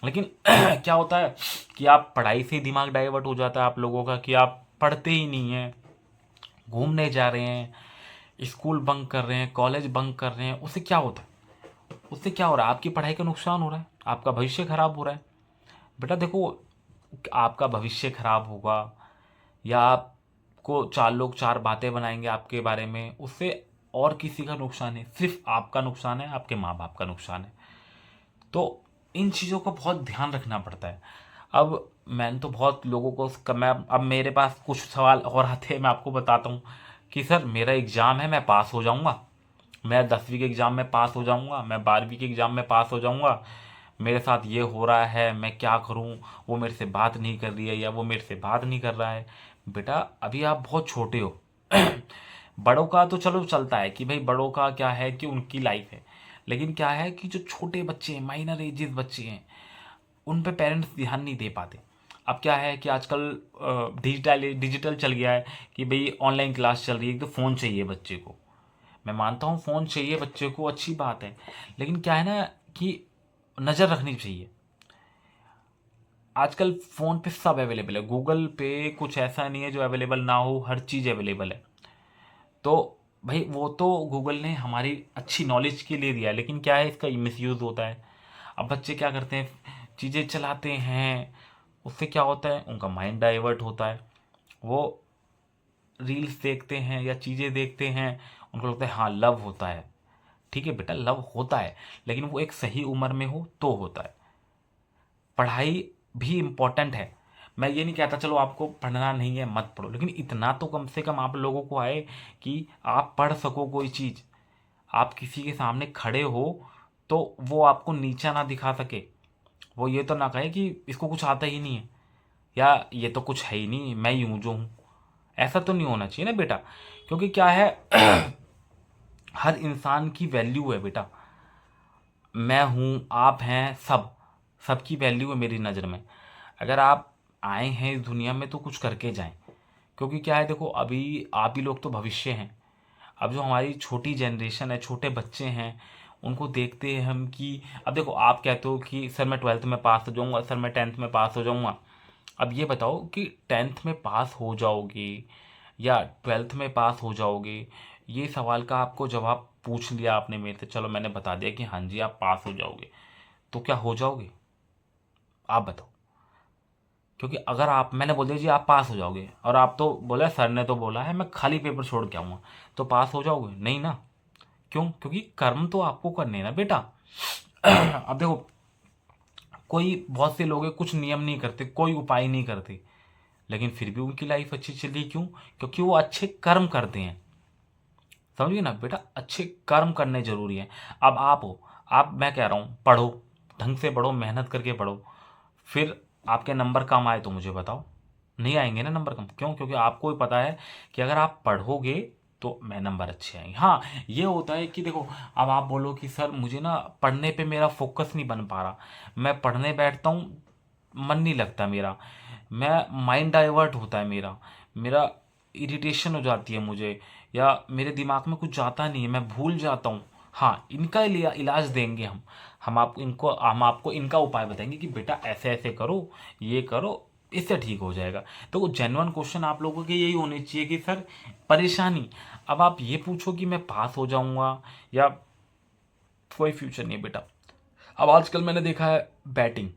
लेकिन क्या होता है कि आप पढ़ाई से ही दिमाग डाइवर्ट हो जाता है आप लोगों का, कि आप पढ़ते ही नहीं हैं, घूमने जा रहे हैं, स्कूल बंक कर रहे हैं, कॉलेज बंक कर रहे हैं। उससे क्या होता है? उससे क्या हो रहा है? आपकी पढ़ाई का नुकसान हो रहा है, आपका भविष्य खराब हो रहा है। बेटा देखो, आपका भविष्य खराब होगा या आपको चार लोग चार बातें बनाएंगे आपके बारे में, उससे और किसी का नुकसान है? सिर्फ आपका नुकसान है, आपके माँ बाप का नुकसान है। तो इन चीज़ों का बहुत ध्यान रखना पड़ता है। अब मैंने तो बहुत लोगों को मैं, अब मेरे पास कुछ सवाल और आते हैं, मैं आपको बताता हूँ कि सर मेरा एग्ज़ाम है, मैं पास हो जाऊँगा, मैं 10वीं के एग्ज़ाम में पास हो जाऊँगा, मैं 12वीं के एग्ज़ाम में पास हो जाऊँगा, मेरे साथ ये हो रहा है, मैं क्या करूँ, वो मेरे से बात नहीं कर रही है या वो मेरे से बात नहीं कर रहा है। बेटा अभी आप बहुत छोटे हो बड़ों का तो चलो चलता है कि भाई बड़ों का क्या है कि उनकी लाइफ है, लेकिन क्या है कि जो छोटे बच्चे हैं, माइनर एजेस बच्चे हैं, उन पे पेरेंट्स ध्यान नहीं दे पाते। अब क्या है कि आजकल डिजिटल डिजिटल चल गया है कि भाई ऑनलाइन क्लास चल रही है, एक तो फ़ोन चाहिए बच्चे को। मैं मानता हूँ फ़ोन चाहिए बच्चे को, अच्छी बात है, लेकिन क्या है ना कि नज़र रखनी चाहिए। आजकल फ़ोन पे सब अवेलेबल है, गूगल पे कुछ ऐसा नहीं है जो अवेलेबल ना हो, हर चीज़ अवेलेबल है। तो भाई वो तो गूगल ने हमारी अच्छी नॉलेज के लिए दिया है, लेकिन क्या है इसका मिसयूज़ होता है। अब बच्चे क्या करते हैं, चीज़ें चलाते हैं, उससे क्या होता है उनका माइंड डाइवर्ट होता है। वो रील्स देखते हैं या चीज़ें देखते हैं, उनको लगता है हाँ लव होता है। ठीक है बेटा लव होता है, लेकिन वो एक सही उम्र में हो तो होता है। पढ़ाई भी इम्पोर्टेंट है, मैं ये नहीं कहता चलो आपको पढ़ना नहीं है मत पढ़ो, लेकिन इतना तो कम से कम आप लोगों को आए कि आप पढ़ सको कोई चीज़। आप किसी के सामने खड़े हो तो वो आपको नीचा ना दिखा सके, वो ये तो ना कहे कि इसको कुछ आता ही नहीं है या ये तो कुछ है ही नहीं, मैं यूं जो हूँ। ऐसा तो नहीं होना चाहिए ना बेटा, क्योंकि क्या है हर इंसान की वैल्यू है बेटा। मैं हूँ, आप हैं, सबकी वैल्यू है मेरी नज़र में। अगर आप आए हैं इस दुनिया में तो कुछ करके जाएं, क्योंकि क्या है देखो अभी आप ही लोग तो भविष्य हैं। अब जो हमारी छोटी जनरेशन है, छोटे बच्चे हैं, उनको देखते हैं हम कि अब देखो आप कहते हो कि सर मैं 12th में पास हो जाऊंगा, सर मैं 10th में पास हो जाऊंगा। अब ये बताओ कि 10th में पास हो जाओगे या 12th में पास हो जाओगे, ये सवाल का आपको जवाब पूछ लिया आपने मेरे से, चलो मैंने बता दिया कि हाँ जी आप पास हो जाओगे, तो क्या हो जाओगे? आप बताओ। क्योंकि अगर आप, मैंने बोल दिया जी आप पास हो जाओगे, और आप तो बोले सर ने तो बोला है मैं खाली पेपर छोड़ के आऊँगा, तो पास हो जाओगे नहीं ना। क्यों? क्योंकि कर्म तो आपको करने हैं ना बेटा। अब देखो, कोई, बहुत से लोग हैं कुछ नियम नहीं करते, कोई उपाय नहीं करते, लेकिन फिर भी उनकी लाइफ अच्छी चली। क्यों? क्योंकि वो अच्छे कर्म करते हैं। समझिए ना बेटा, अच्छे कर्म करने जरूरी हैं। अब आप हो, आप, मैं कह रहा हूँ पढ़ो, ढंग से पढ़ो, मेहनत करके पढ़ो, फिर आपके नंबर कम आए तो मुझे बताओ। नहीं आएंगे ना नंबर कम, क्यों? क्योंकि आपको भी पता है कि अगर आप पढ़ोगे तो मैं नंबर अच्छे आएंगे। हाँ, ये होता है कि देखो, अब आप बोलो कि सर मुझे ना पढ़ने पे मेरा फोकस नहीं बन पा रहा, मैं पढ़ने बैठता हूँ मन नहीं लगता मेरा, मैं माइंड डाइवर्ट होता है मेरा मेरा इरिटेशन हो जाती है मुझे, या मेरे दिमाग में कुछ जाता नहीं है, मैं भूल जाता हूँ। हाँ, इनका इलाज देंगे हम आपको इनका उपाय बताएंगे कि बेटा ऐसे ऐसे करो, ये करो, इससे ठीक हो जाएगा। तो जेन्युइन क्वेश्चन आप लोगों के यही होने चाहिए कि सर परेशानी, अब आप ये पूछो कि मैं पास हो जाऊंगा या कोई फ्यूचर नहीं है बेटा। अब आजकल मैंने देखा है बैटिंग,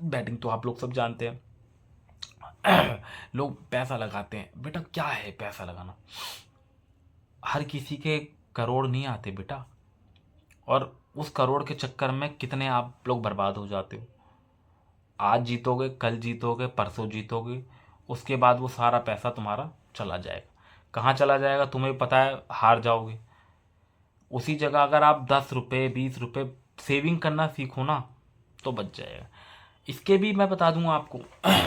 बैटिंग तो आप लोग सब जानते हैं। लोग पैसा लगाते हैं बेटा, क्या है पैसा लगाना? हर किसी के करोड़ नहीं आते बेटा, और उस करोड़ के चक्कर में कितने आप लोग बर्बाद हो जाते हो। आज जीतोगे, कल जीतोगे, परसों जीतोगे, उसके बाद वो सारा पैसा तुम्हारा चला जाएगा। कहाँ चला जाएगा तुम्हें पता है, हार जाओगे। उसी जगह अगर आप 10 रुपये 20 रुपये सेविंग करना सीखो ना, तो बच जाएगा। इसके भी मैं बता दूंगा आपको,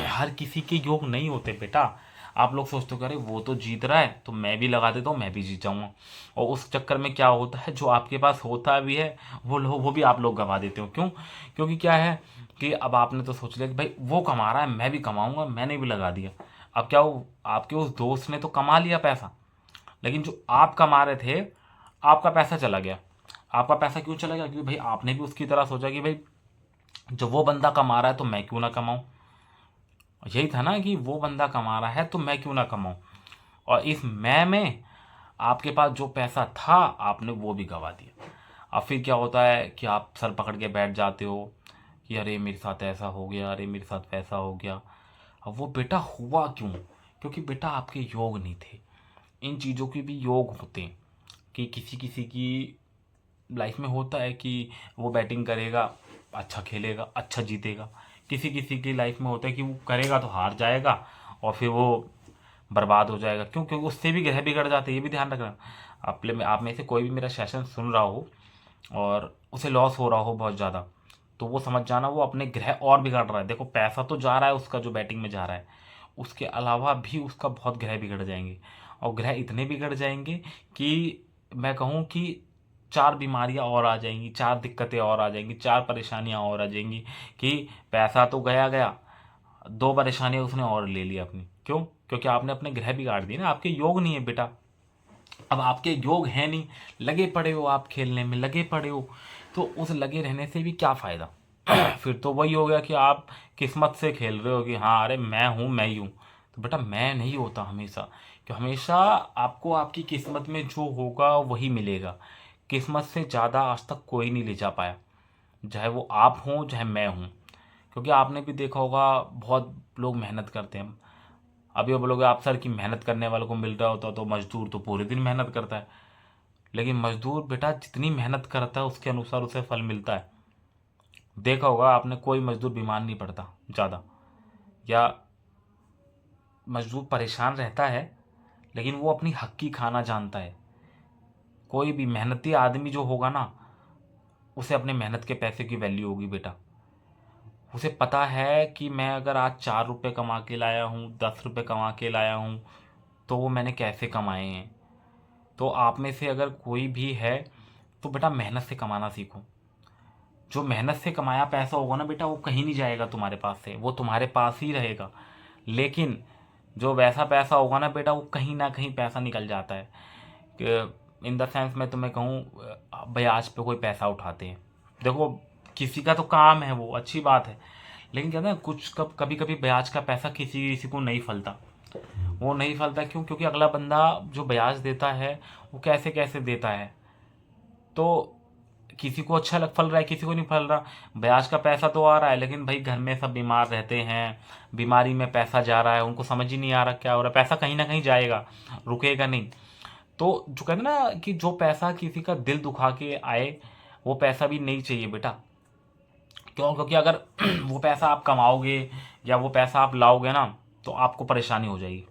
हर किसी के योग नहीं होते बेटा। आप लोग सोचते हो कि अरे वो तो जीत रहा है तो मैं भी लगा देता हूँ, मैं भी जीत जाऊंगा, और उस चक्कर में क्या होता है, जो आपके पास होता भी है वो भी आप लोग गवा देते हो। क्यों? क्योंकि क्या है कि अब आपने तो सोच लिया कि भाई वो कमा रहा है मैं भी कमाऊंगा, मैंने भी लगा दिया। अब क्या, वो आपके उस दोस्त ने तो कमा लिया पैसा, लेकिन जो आप कमा रहे थे, आपका पैसा चला गया। आपका पैसा क्यों चला गया? क्योंकि भाई आपने भी उसकी तरह सोचा कि भाई जब वो बंदा कमा रहा है तो मैं क्यों ना कमाऊं। यही था ना कि वो बंदा कमा रहा है तो मैं क्यों ना कमाऊं, और इस मैं में आपके पास जो पैसा था आपने वो भी गवा दिया। अब फिर क्या होता है कि आप सर पकड़ के बैठ जाते हो कि अरे मेरे साथ ऐसा हो गया, अरे मेरे साथ वैसा हो गया। अब वो बेटा हुआ क्यों? क्योंकि बेटा आपके योग नहीं थे। इन चीज़ों के भी योग होते हैं कि किसी किसी की लाइफ में होता है कि वो बैटिंग करेगा, अच्छा खेलेगा, अच्छा जीतेगा। किसी किसी की लाइफ में होता है कि वो करेगा तो हार जाएगा, और फिर वो बर्बाद हो जाएगा। क्यों? क्योंकि उससे भी ग्रह बिगड़ जाते हैं, ये भी ध्यान रखना। आप में से कोई भी मेरा सेशन सुन रहा हो और उसे लॉस हो रहा हो बहुत ज़्यादा, तो वो समझ जाना वो अपने ग्रह और बिगाड़ रहा है। देखो पैसा तो जा रहा है उसका जो बैटिंग में जा रहा है, उसके अलावा भी उसका बहुत ग्रह बिगड़ जाएंगे, और ग्रह इतने बिगड़ जाएंगे कि मैं कहूँ कि 4 बीमारियां और आ जाएंगी, 4 दिक्कतें और आ जाएंगी, 4 परेशानियां और आ जाएंगी, कि पैसा तो गया गया, 2 परेशानियां उसने और ले ली अपनी। क्यों? क्योंकि आपने अपने ग्रह बिगाड़ दिए ना, आपके योग नहीं है बेटा। अब आपके योग है नहीं, लगे पड़े हो आप खेलने में, लगे पड़े हो, तो उस लगे रहने से भी क्या फ़ायदा? फिर तो वही हो गया कि आप किस्मत से खेल रहे हो कि हाँ अरे मैं हूँ, मैं ही हूँ। तो बेटा मैं नहीं होता हमेशा, कि हमेशा आपको आपकी किस्मत में जो होगा वही मिलेगा। किस्मत से ज़्यादा आज तक कोई नहीं ले जा पाया, चाहे वो आप हों चाहे मैं हूँ। क्योंकि आपने भी देखा होगा बहुत लोग मेहनत करते हैं। अभी वो बोलोगे आप सर की मेहनत करने वालों को मिल रहा होता तो मजदूर तो पूरे दिन मेहनत करता है, लेकिन मजदूर बेटा जितनी मेहनत करता है उसके अनुसार उसे फल मिलता है। देखा होगा आपने, कोई मजदूर बीमार नहीं पड़ता ज़्यादा, या मजदूर परेशान रहता है लेकिन वो अपनी हक की खाना जानता है। कोई भी मेहनती आदमी जो होगा ना, उसे अपने मेहनत के पैसे की वैल्यू होगी बेटा। उसे पता है कि मैं अगर आज 4 रुपये कमा के लाया हूँ, 10 रुपये कमा के लाया हूँ, तो वो मैंने कैसे कमाए हैं। तो आप में से अगर कोई भी है तो बेटा मेहनत से कमाना सीखो। जो मेहनत से कमाया पैसा होगा ना बेटा, वो कहीं नहीं जाएगा तुम्हारे पास से, वो तुम्हारे पास ही रहेगा। लेकिन जो वैसा पैसा होगा ना बेटा, वो कहीं ना कहीं पैसा निकल जाता है। इन द सेंस मैं तुम्हें कहूँ, ब्याज पे कोई पैसा उठाते हैं। देखो किसी का तो काम है वो, अच्छी बात है, लेकिन कहते हैं कुछ कभी कभी ब्याज का पैसा किसी किसी को नहीं फलता। वो नहीं फलता क्यों? क्योंकि अगला बंदा जो ब्याज देता है वो कैसे कैसे देता है। तो किसी को अच्छा फल रहा है, किसी को नहीं फल रहा। ब्याज का पैसा तो आ रहा है, लेकिन भाई घर में सब बीमार रहते हैं, बीमारी में पैसा जा रहा है, उनको समझ ही नहीं आ रहा क्या हो रहा है। पैसा कहीं ना कहीं जाएगा, रुकेगा नहीं। तो जो कहते हैं ना कि जो पैसा किसी का दिल दुखा के आए, वो पैसा भी नहीं चाहिए बेटा। क्यों? क्योंकि अगर वो पैसा आप कमाओगे या वो पैसा आप लाओगे ना, तो आपको परेशानी हो जाएगी।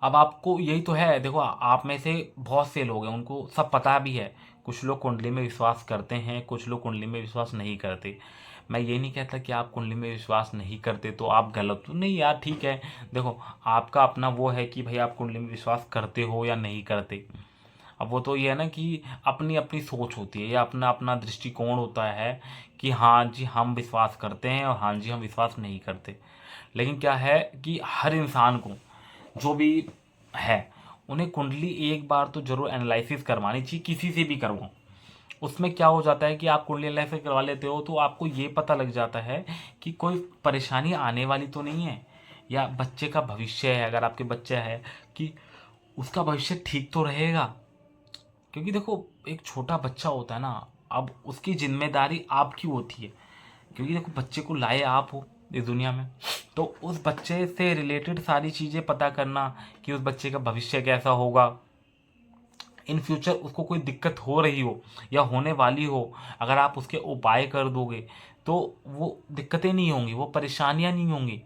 अब आपको यही तो है, देखो आप में से बहुत से लोग हैं, उनको सब पता भी है। कुछ लोग कुंडली में विश्वास करते हैं, कुछ लोग कुंडली में विश्वास नहीं करते। मैं ये नहीं कहता कि आप कुंडली में विश्वास नहीं करते तो आप गलत हो, नहीं यार, ठीक है। देखो आपका अपना वो है कि भाई आप कुंडली में विश्वास करते हो या नहीं करते। अब वो तो ये है ना कि अपनी अपनी सोच होती है या अपना अपना दृष्टिकोण होता है कि हाँ जी हम विश्वास करते हैं और हाँ जी हम विश्वास नहीं करते। लेकिन क्या है कि हर इंसान को जो भी है, उन्हें कुंडली एक बार तो जरूर एनालिसिस करवानी चाहिए, किसी से भी करवाओ। उसमें क्या हो जाता है कि आप कुंडली एनालिसिस करवा लेते हो तो आपको ये पता लग जाता है कि कोई परेशानी आने वाली तो नहीं है, या बच्चे का भविष्य है, अगर आपके बच्चा है, कि उसका भविष्य ठीक तो रहेगा। क्योंकि देखो एक छोटा बच्चा होता है ना, अब उसकी जिम्मेदारी आपकी होती है। क्योंकि देखो बच्चे को लाए आप हो इस दुनिया में, तो उस बच्चे से रिलेटेड सारी चीज़ें पता करना कि उस बच्चे का भविष्य कैसा होगा, इन फ्यूचर उसको कोई दिक्कत हो रही हो या होने वाली हो, अगर आप उसके उपाय कर दोगे तो वो दिक्कतें नहीं होंगी, वो परेशानियां नहीं होंगी।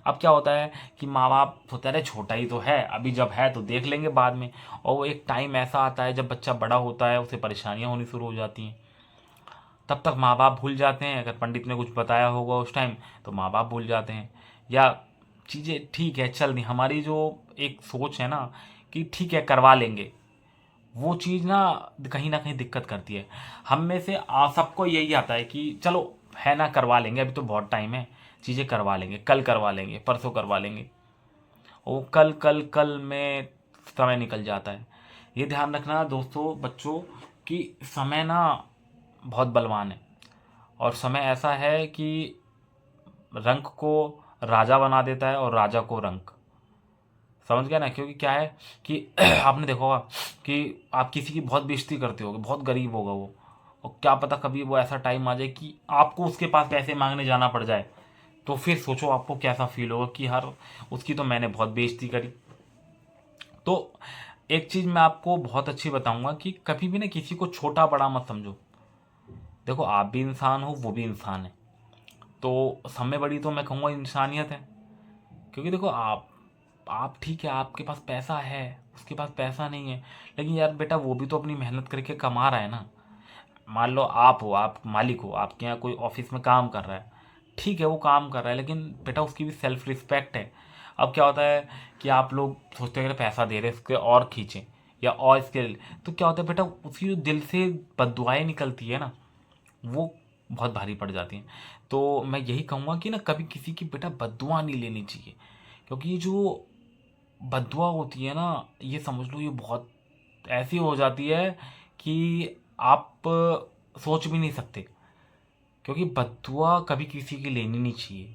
अब क्या होता है कि माँ बाप सोचते हैं अरे छोटा ही तो है, अभी जब है तो देख लेंगे बाद में, और वो एक टाइम ऐसा आता है जब बच्चा बड़ा होता है, उसे परेशानियां होनी शुरू हो जाती हैं। तब तक माँ बाप भूल जाते हैं, अगर पंडित ने कुछ बताया होगा उस टाइम तो माँ बाप भूल जाते हैं, या चीज़ें ठीक है चल नहीं, हमारी जो एक सोच है ना कि ठीक है करवा लेंगे, वो चीज़ ना कहीं दिक्कत करती है। हम में से सबको यही आता है कि चलो है ना करवा लेंगे, अभी तो बहुत टाइम है, चीज़ें करवा लेंगे, कल करवा लेंगे, परसों करवा लेंगे। वो कल कल कल में समय निकल जाता है। ये ध्यान रखना दोस्तों, बच्चों, कि समय ना बहुत बलवान है, और समय ऐसा है कि रंक को राजा बना देता है और राजा को रंक। समझ गया ना? क्योंकि क्या है कि आपने देखा होगा कि आप किसी की बहुत बेइज्जती करते होगे, बहुत गरीब होगा वो, और क्या पता कभी वो ऐसा टाइम आ जाए कि आपको उसके पास पैसे मांगने जाना पड़ जाए, तो फिर सोचो आपको कैसा फील होगा कि हर उसकी तो मैंने बहुत बेइज्जती करी। तो एक चीज़ मैं आपको बहुत अच्छी बताऊंगा कि कभी भी ना किसी को छोटा बड़ा मत समझो। देखो आप भी इंसान हो, वो भी इंसान है, तो समय बड़ी तो मैं कहूँगा इंसानियत है। क्योंकि देखो आप ठीक है, आपके पास पैसा है, उसके पास पैसा नहीं है, लेकिन यार बेटा वो भी तो अपनी मेहनत करके कमा रहा है ना। मान लो आप हो, आप मालिक हो, आपके यहाँ कोई ऑफिस में काम कर रहा है, ठीक है वो काम कर रहा है, लेकिन बेटा उसकी भी सेल्फ रिस्पेक्ट है। अब क्या होता है कि आप लोग सोचते हैं कि पैसा दे रहे हैं इसके और खींचें या और इसके, तो क्या होता है बेटा उसकी जो दिल से बददुआएं निकलती है ना, वो बहुत भारी पड़ जाती हैं। तो मैं यही कहूँगा कि ना कभी किसी की बेटा बददुआ नहीं लेनी चाहिए। क्योंकि ये जो बददुआ होती है ना, ये समझ लो ये बहुत ऐसी हो जाती है कि आप सोच भी नहीं सकते। क्योंकि बददुआ कभी किसी की लेनी नहीं चाहिए।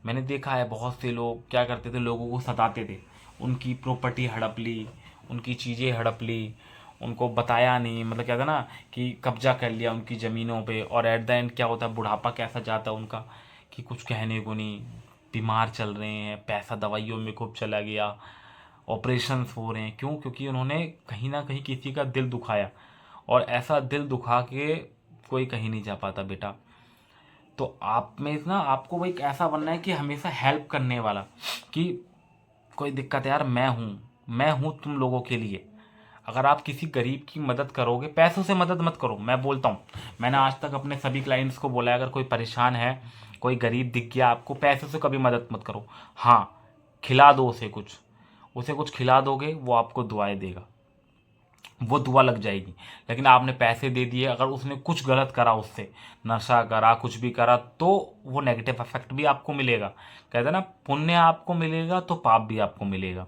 मैंने देखा है बहुत से लोग क्या करते थे, लोगों को सताते थे, उनकी प्रॉपर्टी हड़प ली, उनकी चीज़ें हड़प ली, उनको बताया नहीं, मतलब क्या था ना कि कब्जा कर लिया उनकी ज़मीनों पे, और एट द एंड क्या होता है बुढ़ापा कैसा जाता है उनका कि कुछ कहने को नहीं, बीमार चल रहे हैं, पैसा दवाइयों में खूब चला गया, ऑपरेशंस हो रहे हैं। क्यों? क्योंकि उन्होंने कहीं ना कहीं किसी का दिल दुखाया, और ऐसा दिल दुखा के कोई कहीं नहीं जा पाता बेटा। तो आप में ना आपको वो एक ऐसा बनना है कि हमेशा हेल्प करने वाला, कि कोई दिक्कत है यार मैं हूँ तुम लोगों के लिए। अगर आप किसी गरीब की मदद करोगे, पैसों से मदद मत करो, मैं बोलता हूँ, मैंने आज तक अपने सभी क्लाइंट्स को बोला है अगर कोई परेशान है, कोई गरीब दिख गया आपको, पैसों से कभी मदद मत करो। हाँ, खिला दो उसे कुछ खिला दोगे, वो आपको दुआएं देगा, वो दुआ लग जाएगी। लेकिन आपने पैसे दे दिए, अगर उसने कुछ गलत करा, उससे नशा करा, कुछ भी करा, तो वो नेगेटिव इफेक्ट भी आपको मिलेगा। कहते हैं ना पुण्य आपको मिलेगा तो पाप भी आपको मिलेगा।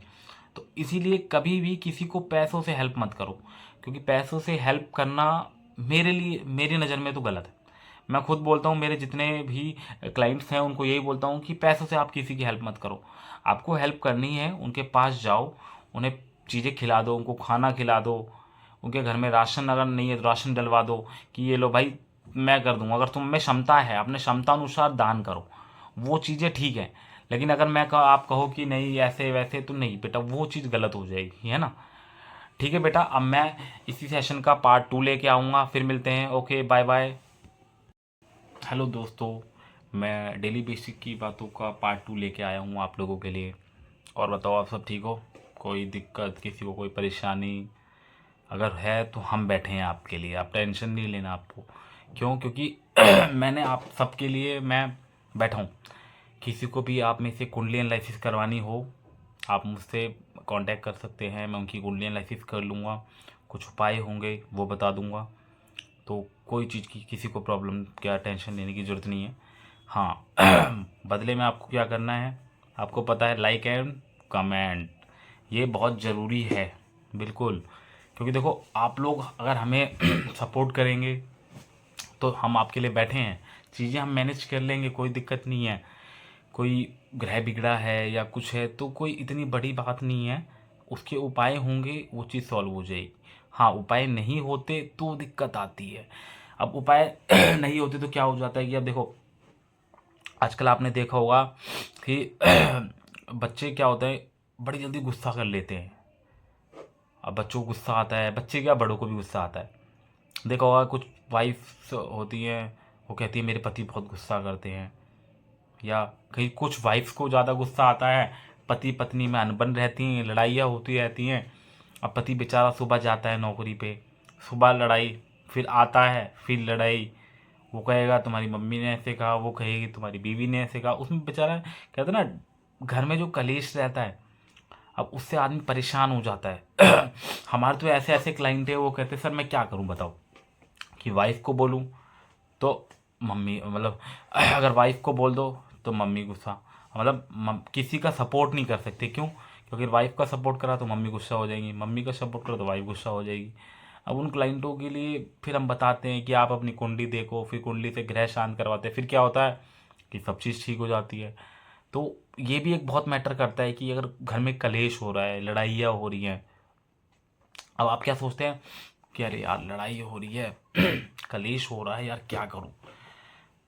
तो इसीलिए कभी भी किसी को पैसों से हेल्प मत करो, क्योंकि पैसों से हेल्प करना मेरे लिए, मेरी नज़र में तो गलत है। मैं खुद बोलता हूँ, मेरे जितने भी क्लाइंट्स हैं उनको यही बोलता हूँ कि पैसों से आप किसी की हेल्प मत करो। आपको हेल्प करनी है, उनके पास जाओ, उन्हें चीज़ें खिला दो, उनको खाना खिला दो, उनके घर में राशन अगर नहीं है तो राशन डलवा दो कि ये लो भाई मैं कर दूंगा। अगर तुम में क्षमता है अपने क्षमता अनुसार दान करो, वो चीज़ें ठीक है। लेकिन अगर आप कहो कि नहीं ऐसे वैसे, तो नहीं बेटा, वो चीज़ गलत हो जाएगी, है ना। ठीक है बेटा, अब मैं इसी सेशन का पार्ट 2 लेके आऊँगा, फिर मिलते हैं। Okay, bye bye. हेलो दोस्तों, मैं डेली बेसिक की बातों का पार्ट 2 लेके आया हूँ आप लोगों के लिए। और बताओ, आप सब ठीक हो? कोई दिक्कत, किसी को कोई परेशानी अगर है तो हम बैठे हैं आपके लिए, आप टेंशन नहीं लेना आपको। क्यों? क्योंकि मैंने आप सबके लिए मैं बैठा हूँ। किसी को भी आप में से कुंडली एनालिसिस करवानी हो, आप मुझसे कांटेक्ट कर सकते हैं, मैं उनकी कुंडली एनालिसिस कर लूँगा, कुछ उपाय होंगे वो बता दूँगा। तो कोई चीज़ की किसी को प्रॉब्लम क्या टेंशन लेने की ज़रूरत नहीं है। हाँ बदले में आपको क्या करना है, आपको पता है, लाइक एंड कमेंट, ये बहुत ज़रूरी है, बिल्कुल। क्योंकि देखो, आप लोग अगर हमें सपोर्ट करेंगे तो हम आपके लिए बैठे हैं, चीज़ें हम मैनेज कर लेंगे, कोई दिक्कत नहीं है। कोई ग्रह बिगड़ा है या कुछ है तो कोई इतनी बड़ी बात नहीं है, उसके उपाय होंगे, वो चीज़ सॉल्व हो जाएगी। हाँ, उपाय नहीं होते तो दिक्कत आती है। अब उपाय नहीं होते तो क्या हो जाता है कि अब देखो, आजकल आपने देखा होगा कि बच्चे क्या होता है, बड़ी जल्दी गुस्सा कर लेते हैं। अब बच्चों को गुस्सा आता है, बच्चे क्या बड़ों को भी गुस्सा आता है। देखा होगा कुछ वाइफ्स होती हैं, वो कहती है मेरे पति बहुत गुस्सा करते हैं, या कहीं कुछ वाइफ्स को ज़्यादा गुस्सा आता है, पति पत्नी में अनबन रहती हैं, लड़ाइयाँ होती रहती हैं। अब पति बेचारा सुबह जाता है नौकरी पे, सुबह लड़ाई, फिर आता है फिर लड़ाई, वो कहेगा तुम्हारी मम्मी ने ऐसे कहा, वो कहेगी तुम्हारी बीवी ने ऐसे कहा, उसमें बेचारा कहते हैं ना, घर में जो कलेश रहता है, अब उससे आदमी परेशान हो जाता है। हमारे तो ऐसे ऐसे क्लाइंट है, वो कहते हैं सर मैं क्या करूं बताओ, कि वाइफ को बोलूं तो मम्मी, मतलब अगर वाइफ को बोल दो तो मम्मी गुस्सा, मतलब किसी का सपोर्ट नहीं कर सकते। क्यों? क्योंकि वाइफ का सपोर्ट करा तो मम्मी गुस्सा हो जाएंगी, मम्मी का सपोर्ट करा तो वाइफ गुस्सा हो जाएगी। अब उन क्लाइंटों के लिए फिर हम बताते हैं कि आप अपनी कुंडली देखो, फिर कुंडली से ग्रह शांत करवाते हैं, फिर क्या होता है कि सब चीज़ ठीक हो जाती है। तो ये भी एक बहुत मैटर करता है कि अगर घर में कलेश हो रहा है, लड़ाइयाँ हो रही हैं, अब आप क्या सोचते हैं कि अरे यार लड़ाई हो रही है, कलेश हो रहा है यार, क्या करूं,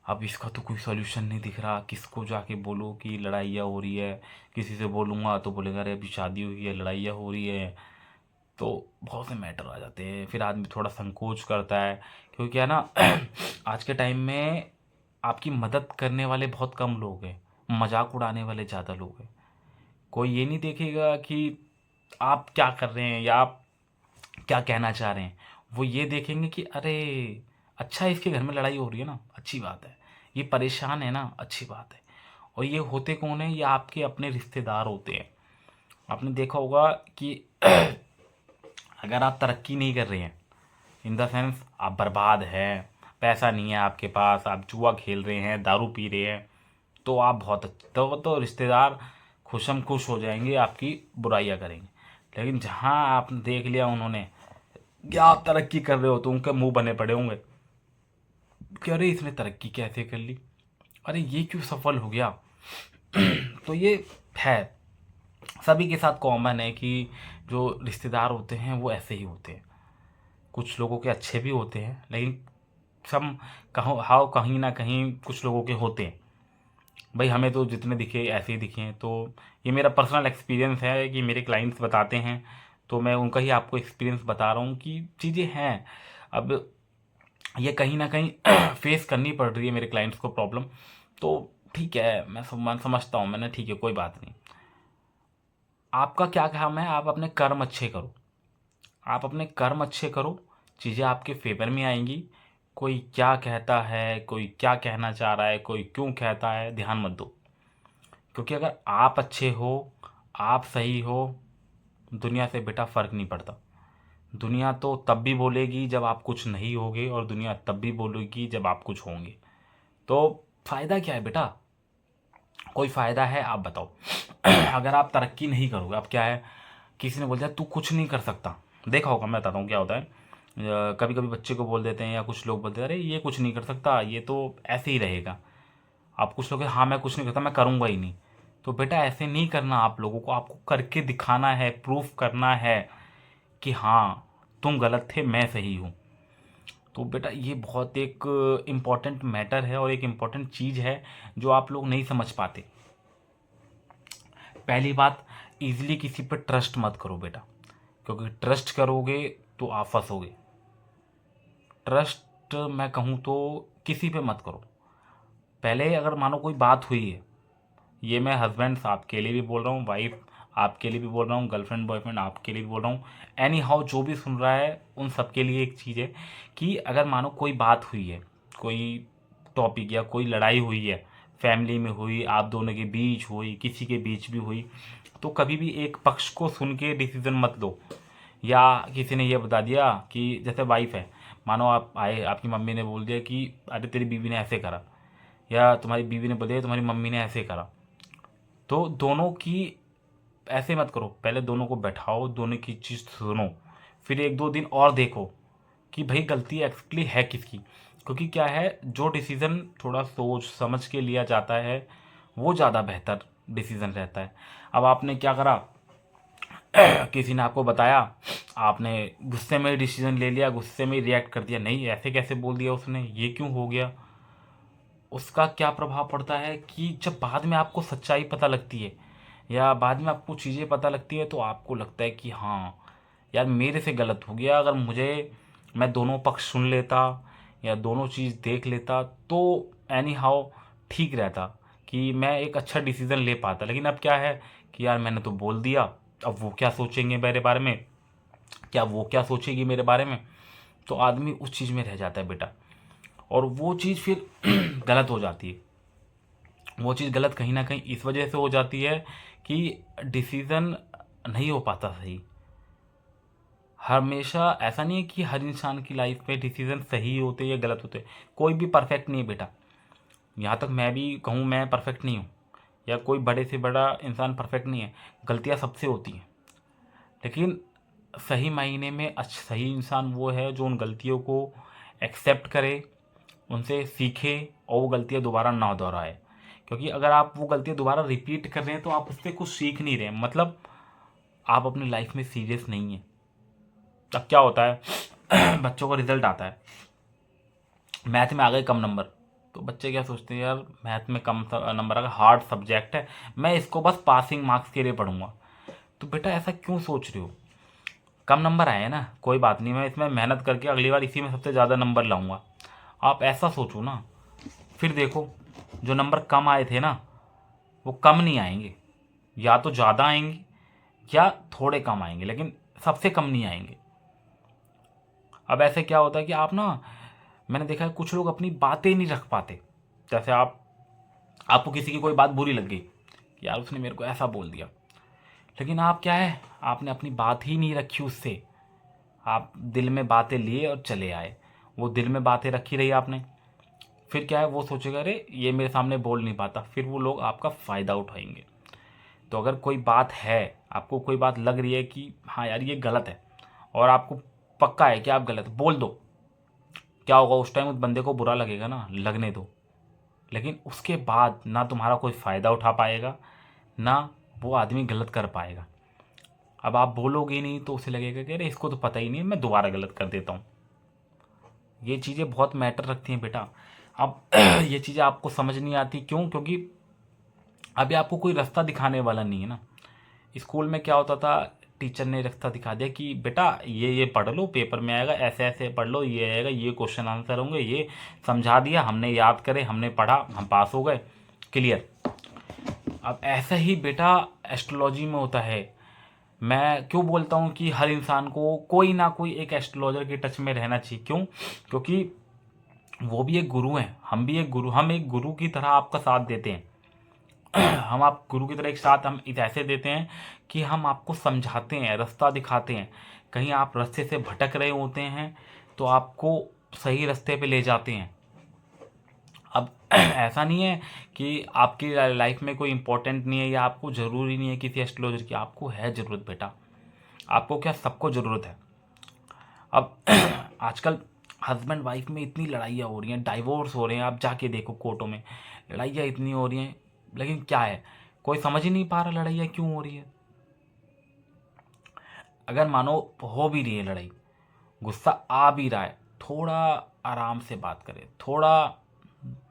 अब इसका तो कोई सॉल्यूशन नहीं दिख रहा, किसको जाके बोलो कि लड़ाइयाँ हो रही है, किसी से बोलूँगा तो बोलेगा अरे अभी शादी हुई है, लड़ाइयाँ हो रही है। तो बहुत से मैटर आ जाते हैं, फिर आदमी थोड़ा संकोच करता है, क्योंकि क्या है ना, आज के टाइम में आपकी मदद करने वाले बहुत कम लोग हैं, मजाक उड़ाने वाले ज़्यादा लोग हैं। कोई ये नहीं देखेगा कि आप क्या कर रहे हैं या आप क्या कहना चाह रहे हैं, वो ये देखेंगे कि अरे अच्छा है, इसके घर में लड़ाई हो रही है ना, अच्छी बात है, ये परेशान है ना, अच्छी बात है। और ये होते कौन है? ये आपके अपने रिश्तेदार होते हैं। आपने देखा होगा कि अगर आप तरक्की नहीं कर रहे हैं, इन द सेंस आप बर्बाद हैं, पैसा नहीं है आपके पास, आप जुआ खेल रहे हैं, दारू पी रहे हैं, तो आप बहुत अच्छे, तो रिश्तेदार खुशम खुश हो जाएंगे, आपकी बुराइयां करेंगे। लेकिन जहाँ आपने देख लिया उन्होंने क्या आप तरक्की कर रहे हो, तो उनके मुंह बने पड़े होंगे कि अरे इसने तरक्की कैसे कर ली, अरे ये क्यों सफल हो गया। तो ये है, सभी के साथ कॉमन है कि जो रिश्तेदार होते हैं वो ऐसे ही होते हैं। कुछ लोगों के अच्छे भी होते हैं, लेकिन सम कहो हाउ कहीं ना कहीं कुछ लोगों के होते हैं। भाई हमें तो जितने दिखे ऐसे ही दिखे हैं, तो ये मेरा पर्सनल एक्सपीरियंस है कि मेरे क्लाइंट्स बताते हैं, तो मैं उनका ही आपको एक्सपीरियंस बता रहा हूँ कि चीज़ें हैं। अब ये कहीं ना कहीं फेस करनी पड़ रही है मेरे क्लाइंट्स को प्रॉब्लम, तो ठीक है, मैं समझता हूँ मैंने, ठीक है कोई बात नहीं। आपका क्या काम है, आप अपने कर्म अच्छे करो, आप अपने कर्म अच्छे करो, चीज़ें आपके फेवर में आएंगी। कोई क्या कहता है, कोई क्या कहना चाह रहा है, कोई क्यों कहता है, ध्यान मत दो। क्योंकि अगर आप अच्छे हो, आप सही हो, दुनिया से बेटा फ़र्क नहीं पड़ता। दुनिया तो तब भी बोलेगी जब आप कुछ नहीं होगे, और दुनिया तब भी बोलेगी जब आप कुछ होंगे। तो फ़ायदा क्या है बेटा? कोई फ़ायदा है? आप बताओ। अगर आप तरक्की नहीं करोगे, अब क्या है, किसी ने बोल दिया तू कुछ नहीं कर सकता, देखा होगा, मैं बताता हूँ क्या होता है। कभी कभी बच्चे को बोल देते हैं, या कुछ लोग बोलते हैं अरे ये कुछ नहीं कर सकता, ये तो ऐसे ही रहेगा। आप कुछ लोग हाँ मैं कुछ नहीं करता, मैं करूँगा ही नहीं। तो बेटा ऐसे नहीं करना, आप लोगों को, आपको करके दिखाना है, प्रूफ करना है कि हाँ तुम गलत थे, मैं सही हूँ। तो बेटा ये बहुत एक इम्पॉर्टेंट मैटर है और एक इम्पॉर्टेंट चीज़ है जो आप लोग नहीं समझ पाते। पहली बात, ईजिली किसी पर ट्रस्ट मत करो बेटा, क्योंकि ट्रस्ट करोगे तो आप फंसोगे। ट्रस्ट मैं कहूँ तो किसी पे मत करो। पहले अगर मानो कोई बात हुई है, ये मैं हस्बैंड आपके लिए भी बोल रहा हूँ, वाइफ आपके लिए भी बोल रहा हूँ, गर्लफ्रेंड बॉयफ्रेंड आपके लिए भी बोल रहा हूँ, एनी हाउ जो भी सुन रहा है उन सब के लिए एक चीज़ है कि अगर मानो कोई बात हुई है, कोई टॉपिक या कोई लड़ाई हुई है, फैमिली में हुई, आप दोनों के बीच हुई, किसी के बीच भी हुई, तो कभी भी एक पक्ष को सुन के डिसीज़न मत लो। या किसी ने ये बता दिया कि जैसे वाइफ है, मानो आप आए, आपकी मम्मी ने बोल दिया कि अरे तेरी बीवी ने ऐसे करा, या तुम्हारी बीवी ने बोल दिया तुम्हारी मम्मी ने ऐसे करा, तो दोनों की ऐसे मत करो। पहले दोनों को बैठाओ, दोनों की चीज़ सुनो, फिर एक दो दिन और देखो कि भाई गलती एक्चुअली है किसकी। क्योंकि क्या है, जो डिसीज़न थोड़ा सोच समझ के लिया जाता है वो ज़्यादा बेहतर डिसीज़न रहता है। अब आपने क्या करा, किसी ने आपको बताया, आपने गुस्से में डिसीजन ले लिया, गुस्से में रिएक्ट कर दिया, नहीं ऐसे कैसे बोल दिया उसने, ये क्यों हो गया। उसका क्या प्रभाव पड़ता है कि जब बाद में आपको सच्चाई पता लगती है या बाद में आपको चीज़ें पता लगती है तो आपको लगता है कि हाँ यार मेरे से गलत हो गया। अगर मैं दोनों पक्ष सुन लेता या दोनों चीज़ देख लेता तो एनी हाउ ठीक रहता, कि मैं एक अच्छा डिसीज़न ले पाता। लेकिन अब क्या है कि यार मैंने तो बोल दिया, अब वो क्या सोचेंगे मेरे बारे में, क्या वो क्या सोचेगी मेरे बारे में, तो आदमी उस चीज़ में रह जाता है बेटा। और वो चीज़ फिर गलत हो जाती है। वो चीज़ गलत कहीं ना कहीं इस वजह से हो जाती है कि डिसीज़न नहीं हो पाता सही। हमेशा ऐसा नहीं है कि हर इंसान की लाइफ में डिसीज़न सही होते या गलत होते। कोई भी परफेक्ट नहीं है बेटा, यहाँ तक मैं भी कहूँ मैं परफेक्ट नहीं हूँ, या कोई बड़े से बड़ा इंसान परफेक्ट नहीं है। गलतियाँ सबसे होती हैं, लेकिन सही मायने में सही इंसान वो है जो उन गलतियों को एक्सेप्ट करे, उनसे सीखे और वो गलतियाँ दोबारा ना दोहराए। क्योंकि अगर आप वो गलतियाँ दोबारा रिपीट कर रहे हैं तो आप उससे कुछ सीख नहीं रहे हैं, मतलब आप अपनी लाइफ में सीरियस नहीं हैं। अब क्या होता है बच्चों का रिजल्ट आता है, मैथ में आ गए कम नंबर, तो बच्चे क्या सोचते हैं, यार मैथ में कम नंबर आ गए, हार्ड सब्जेक्ट है, मैं इसको बस पासिंग मार्क्स के लिए पढ़ूंगा। तो बेटा ऐसा क्यों सोच रहे हो, कम नंबर आए हैं ना, कोई बात नहीं, मैं इसमें मेहनत करके अगली बार इसी में सबसे ज़्यादा नंबर लाऊंगा। आप ऐसा सोचो ना, फिर देखो जो नंबर कम आए थे ना वो कम नहीं आएंगे, या तो ज़्यादा आएंगे या थोड़े कम आएंगे, लेकिन सबसे कम नहीं आएंगे। अब ऐसे क्या होता है कि आप ना, मैंने देखा है कुछ लोग अपनी बातें नहीं रख पाते। जैसे आपको किसी की कोई बात बुरी लग गई कि यार उसने मेरे को ऐसा बोल दिया, लेकिन आप क्या है, आपने अपनी बात ही नहीं रखी उससे, आप दिल में बातें लिए और चले आए, वो दिल में बातें रखी रही आपने। फिर क्या है, वो सोचेगा अरे ये मेरे सामने बोल नहीं पाता, फिर वो लोग आपका फ़ायदा उठाएंगे। तो अगर कोई बात है, आपको कोई बात लग रही है कि हाँ यार ये गलत है, और आपको पक्का है कि आप गलत, बोल दो। क्या होगा उस टाइम, उस बंदे को बुरा लगेगा ना, लगने दो, लेकिन उसके बाद ना तुम्हारा कोई फ़ायदा उठा पाएगा, ना वो आदमी गलत कर पाएगा। अब आप बोलोगे ही नहीं तो उसे लगेगा कि अरे इसको तो पता ही नहीं, मैं दोबारा गलत कर देता हूँ। ये चीज़ें बहुत मैटर रखती हैं बेटा। अब ये चीज़ें आपको समझ नहीं आती, क्यों, क्योंकि अभी आपको कोई रास्ता दिखाने वाला नहीं है ना। स्कूल में क्या होता था, टीचर ने रास्ता दिखा दिया कि बेटा ये पढ़ लो, पेपर में आएगा, ऐसे ऐसे पढ़ लो, ये आएगा, ये क्वेश्चन आंसर होंगे, ये समझा दिया, हमने याद करे, हमने पढ़ा, हम पास हो गए, क्लियर। अब ऐसा ही बेटा एस्ट्रोलॉजी में होता है। मैं क्यों बोलता हूँ कि हर इंसान को कोई ना कोई एक एस्ट्रोलॉजर के टच में रहना चाहिए, क्यों, क्योंकि वो भी एक गुरु हैं, हम भी एक गुरु, हम एक गुरु की तरह आपका साथ देते हैं। हम आप गुरु की तरह एक साथ हम ऐसे देते हैं कि हम आपको समझाते हैं, रास्ता दिखाते हैं। कहीं आप रास्ते से भटक रहे होते हैं तो आपको सही रास्ते पे ले जाते हैं। अब ऐसा नहीं है कि आपकी लाइफ में कोई इंपॉर्टेंट नहीं है या आपको ज़रूरी नहीं है किसी एस्ट्रोलॉजर की, आपको है ज़रूरत बेटा। आपको क्या, सबको ज़रूरत है। अब आजकल हस्बैंड वाइफ में इतनी लड़ाइयाँ हो रही हैं, डाइवोर्स हो रहे हैं, आप जाके देखो कोर्टों में लड़ाइयाँ इतनी हो रही हैं, लेकिन क्या है, कोई समझ ही नहीं पा रहा लड़ाइयाँ क्यों हो रही है। अगर मानो हो भी रही है लड़ाई, गुस्सा आ भी रहा है, थोड़ा आराम से बात करें, थोड़ा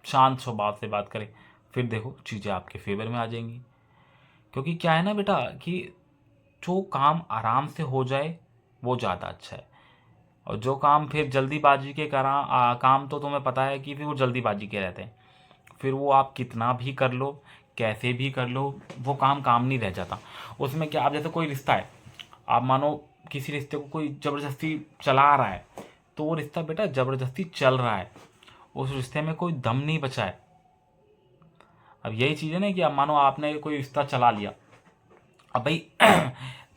शांत स्वभाव से बात करें, फिर देखो चीज़ें आपके फेवर में आ जाएंगी। क्योंकि क्या है ना बेटा कि जो काम आराम से हो जाए वो ज़्यादा अच्छा है, और जो काम फिर जल्दीबाजी के काम तो तुम्हें पता है कि फिर वो जल्दीबाजी के रहते हैं। फिर वो आप कितना भी कर लो, कैसे भी कर लो, वो काम काम नहीं रह जाता। उसमें क्या, आप जैसे कोई रिश्ता है, आप मानो किसी रिश्ते को कोई ज़बरदस्ती चला रहा है, तो वो रिश्ता बेटा ज़बरदस्ती चल रहा है, उस रिश्ते में कोई दम नहीं बचा है। अब यही चीज़ है ना कि अब मानो आपने कोई रिश्ता चला लिया, अब भाई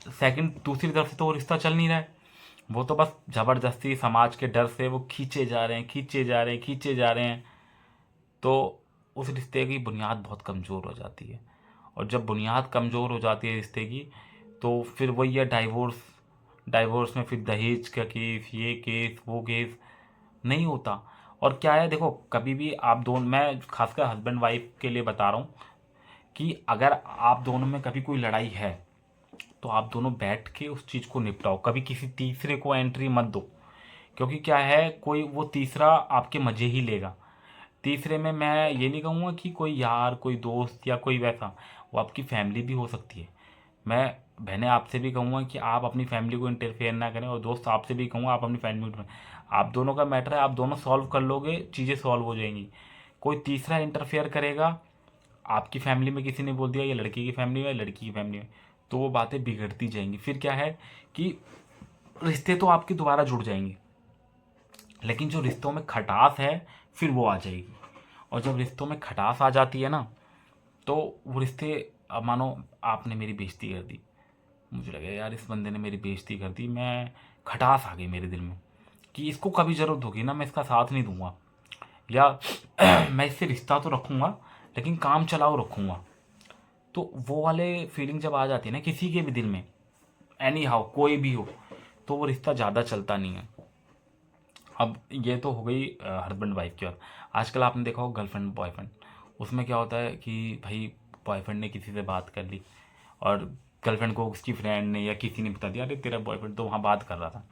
सेकंड दूसरी तरफ से तो वो रिश्ता चल नहीं रहा है, वो तो बस ज़बरदस्ती समाज के डर से वो खींचे जा रहे हैं, खींचे जा रहे हैं, खींचे जा रहे हैं। तो उस रिश्ते की बुनियाद बहुत कमज़ोर हो जाती है, और जब बुनियाद कमज़ोर हो जाती है रिश्ते की, तो फिर वही है डाइवोर्स। डाइवोर्स में फिर दहेज का केस, ये केस, वो केस नहीं होता। और क्या है, देखो कभी भी आप दोनों, मैं खासकर हस्बैंड वाइफ के लिए बता रहा हूँ, कि अगर आप दोनों में कभी कोई लड़ाई है, तो आप दोनों बैठ के उस चीज़ को निपटाओ, कभी किसी तीसरे को एंट्री मत दो। क्योंकि क्या है, कोई वो तीसरा आपके मज़े ही लेगा। तीसरे में मैं ये नहीं कहूँगा कि कोई यार, कोई दोस्त या कोई वैसा, वो आपकी फैमिली भी हो सकती है। मैं बहनें आपसे भी कहूँगा कि आप अपनी फैमिली को इंटरफेयर ना करें, और दोस्त आपसे भी कहूँगा आप अपनी फैमिली को, आप दोनों का मैटर है, आप दोनों सॉल्व कर लोगे, चीज़ें सॉल्व हो जाएंगी। कोई तीसरा इंटरफेयर करेगा, आपकी फैमिली में किसी ने बोल दिया ये लड़के की फैमिली में, लड़की की फैमिली में, तो वो बातें बिगड़ती जाएंगी। फिर क्या है कि रिश्ते तो आपके दोबारा जुड़ जाएंगे, लेकिन जो रिश्तों में खटास है फिर वो आ जाएगी। और जब रिश्तों में खटास आ जाती है ना, तो वो रिश्ते, अब मानो आपने मेरी बेइज्जती कर दी, मुझे लगा यार इस बंदे ने मेरी बेइज्जती कर दी, मैं खटास आ गई मेरे दिल में कि इसको कभी ज़रूरत होगी ना मैं इसका साथ नहीं दूंगा, या मैं इससे रिश्ता तो रखूँगा लेकिन काम चलाओ रखूँगा। तो वो वाले फीलिंग जब आ जाती है ना किसी के भी दिल में, एनी हाउ कोई भी हो, तो वो रिश्ता ज़्यादा चलता नहीं है। अब ये तो हो गई हस्बैंड वाइफ की बात। आजकल आपने देखा हो गर्लफ्रेंड बॉयफ्रेंड, उसमें क्या होता है कि भाई बॉयफ्रेंड ने किसी से बात कर ली, और गर्लफ्रेंड को उसकी फ्रेंड ने या किसी ने बता दिया अरे तेरा बॉयफ्रेंड तो वहाँ बात कर रहा था,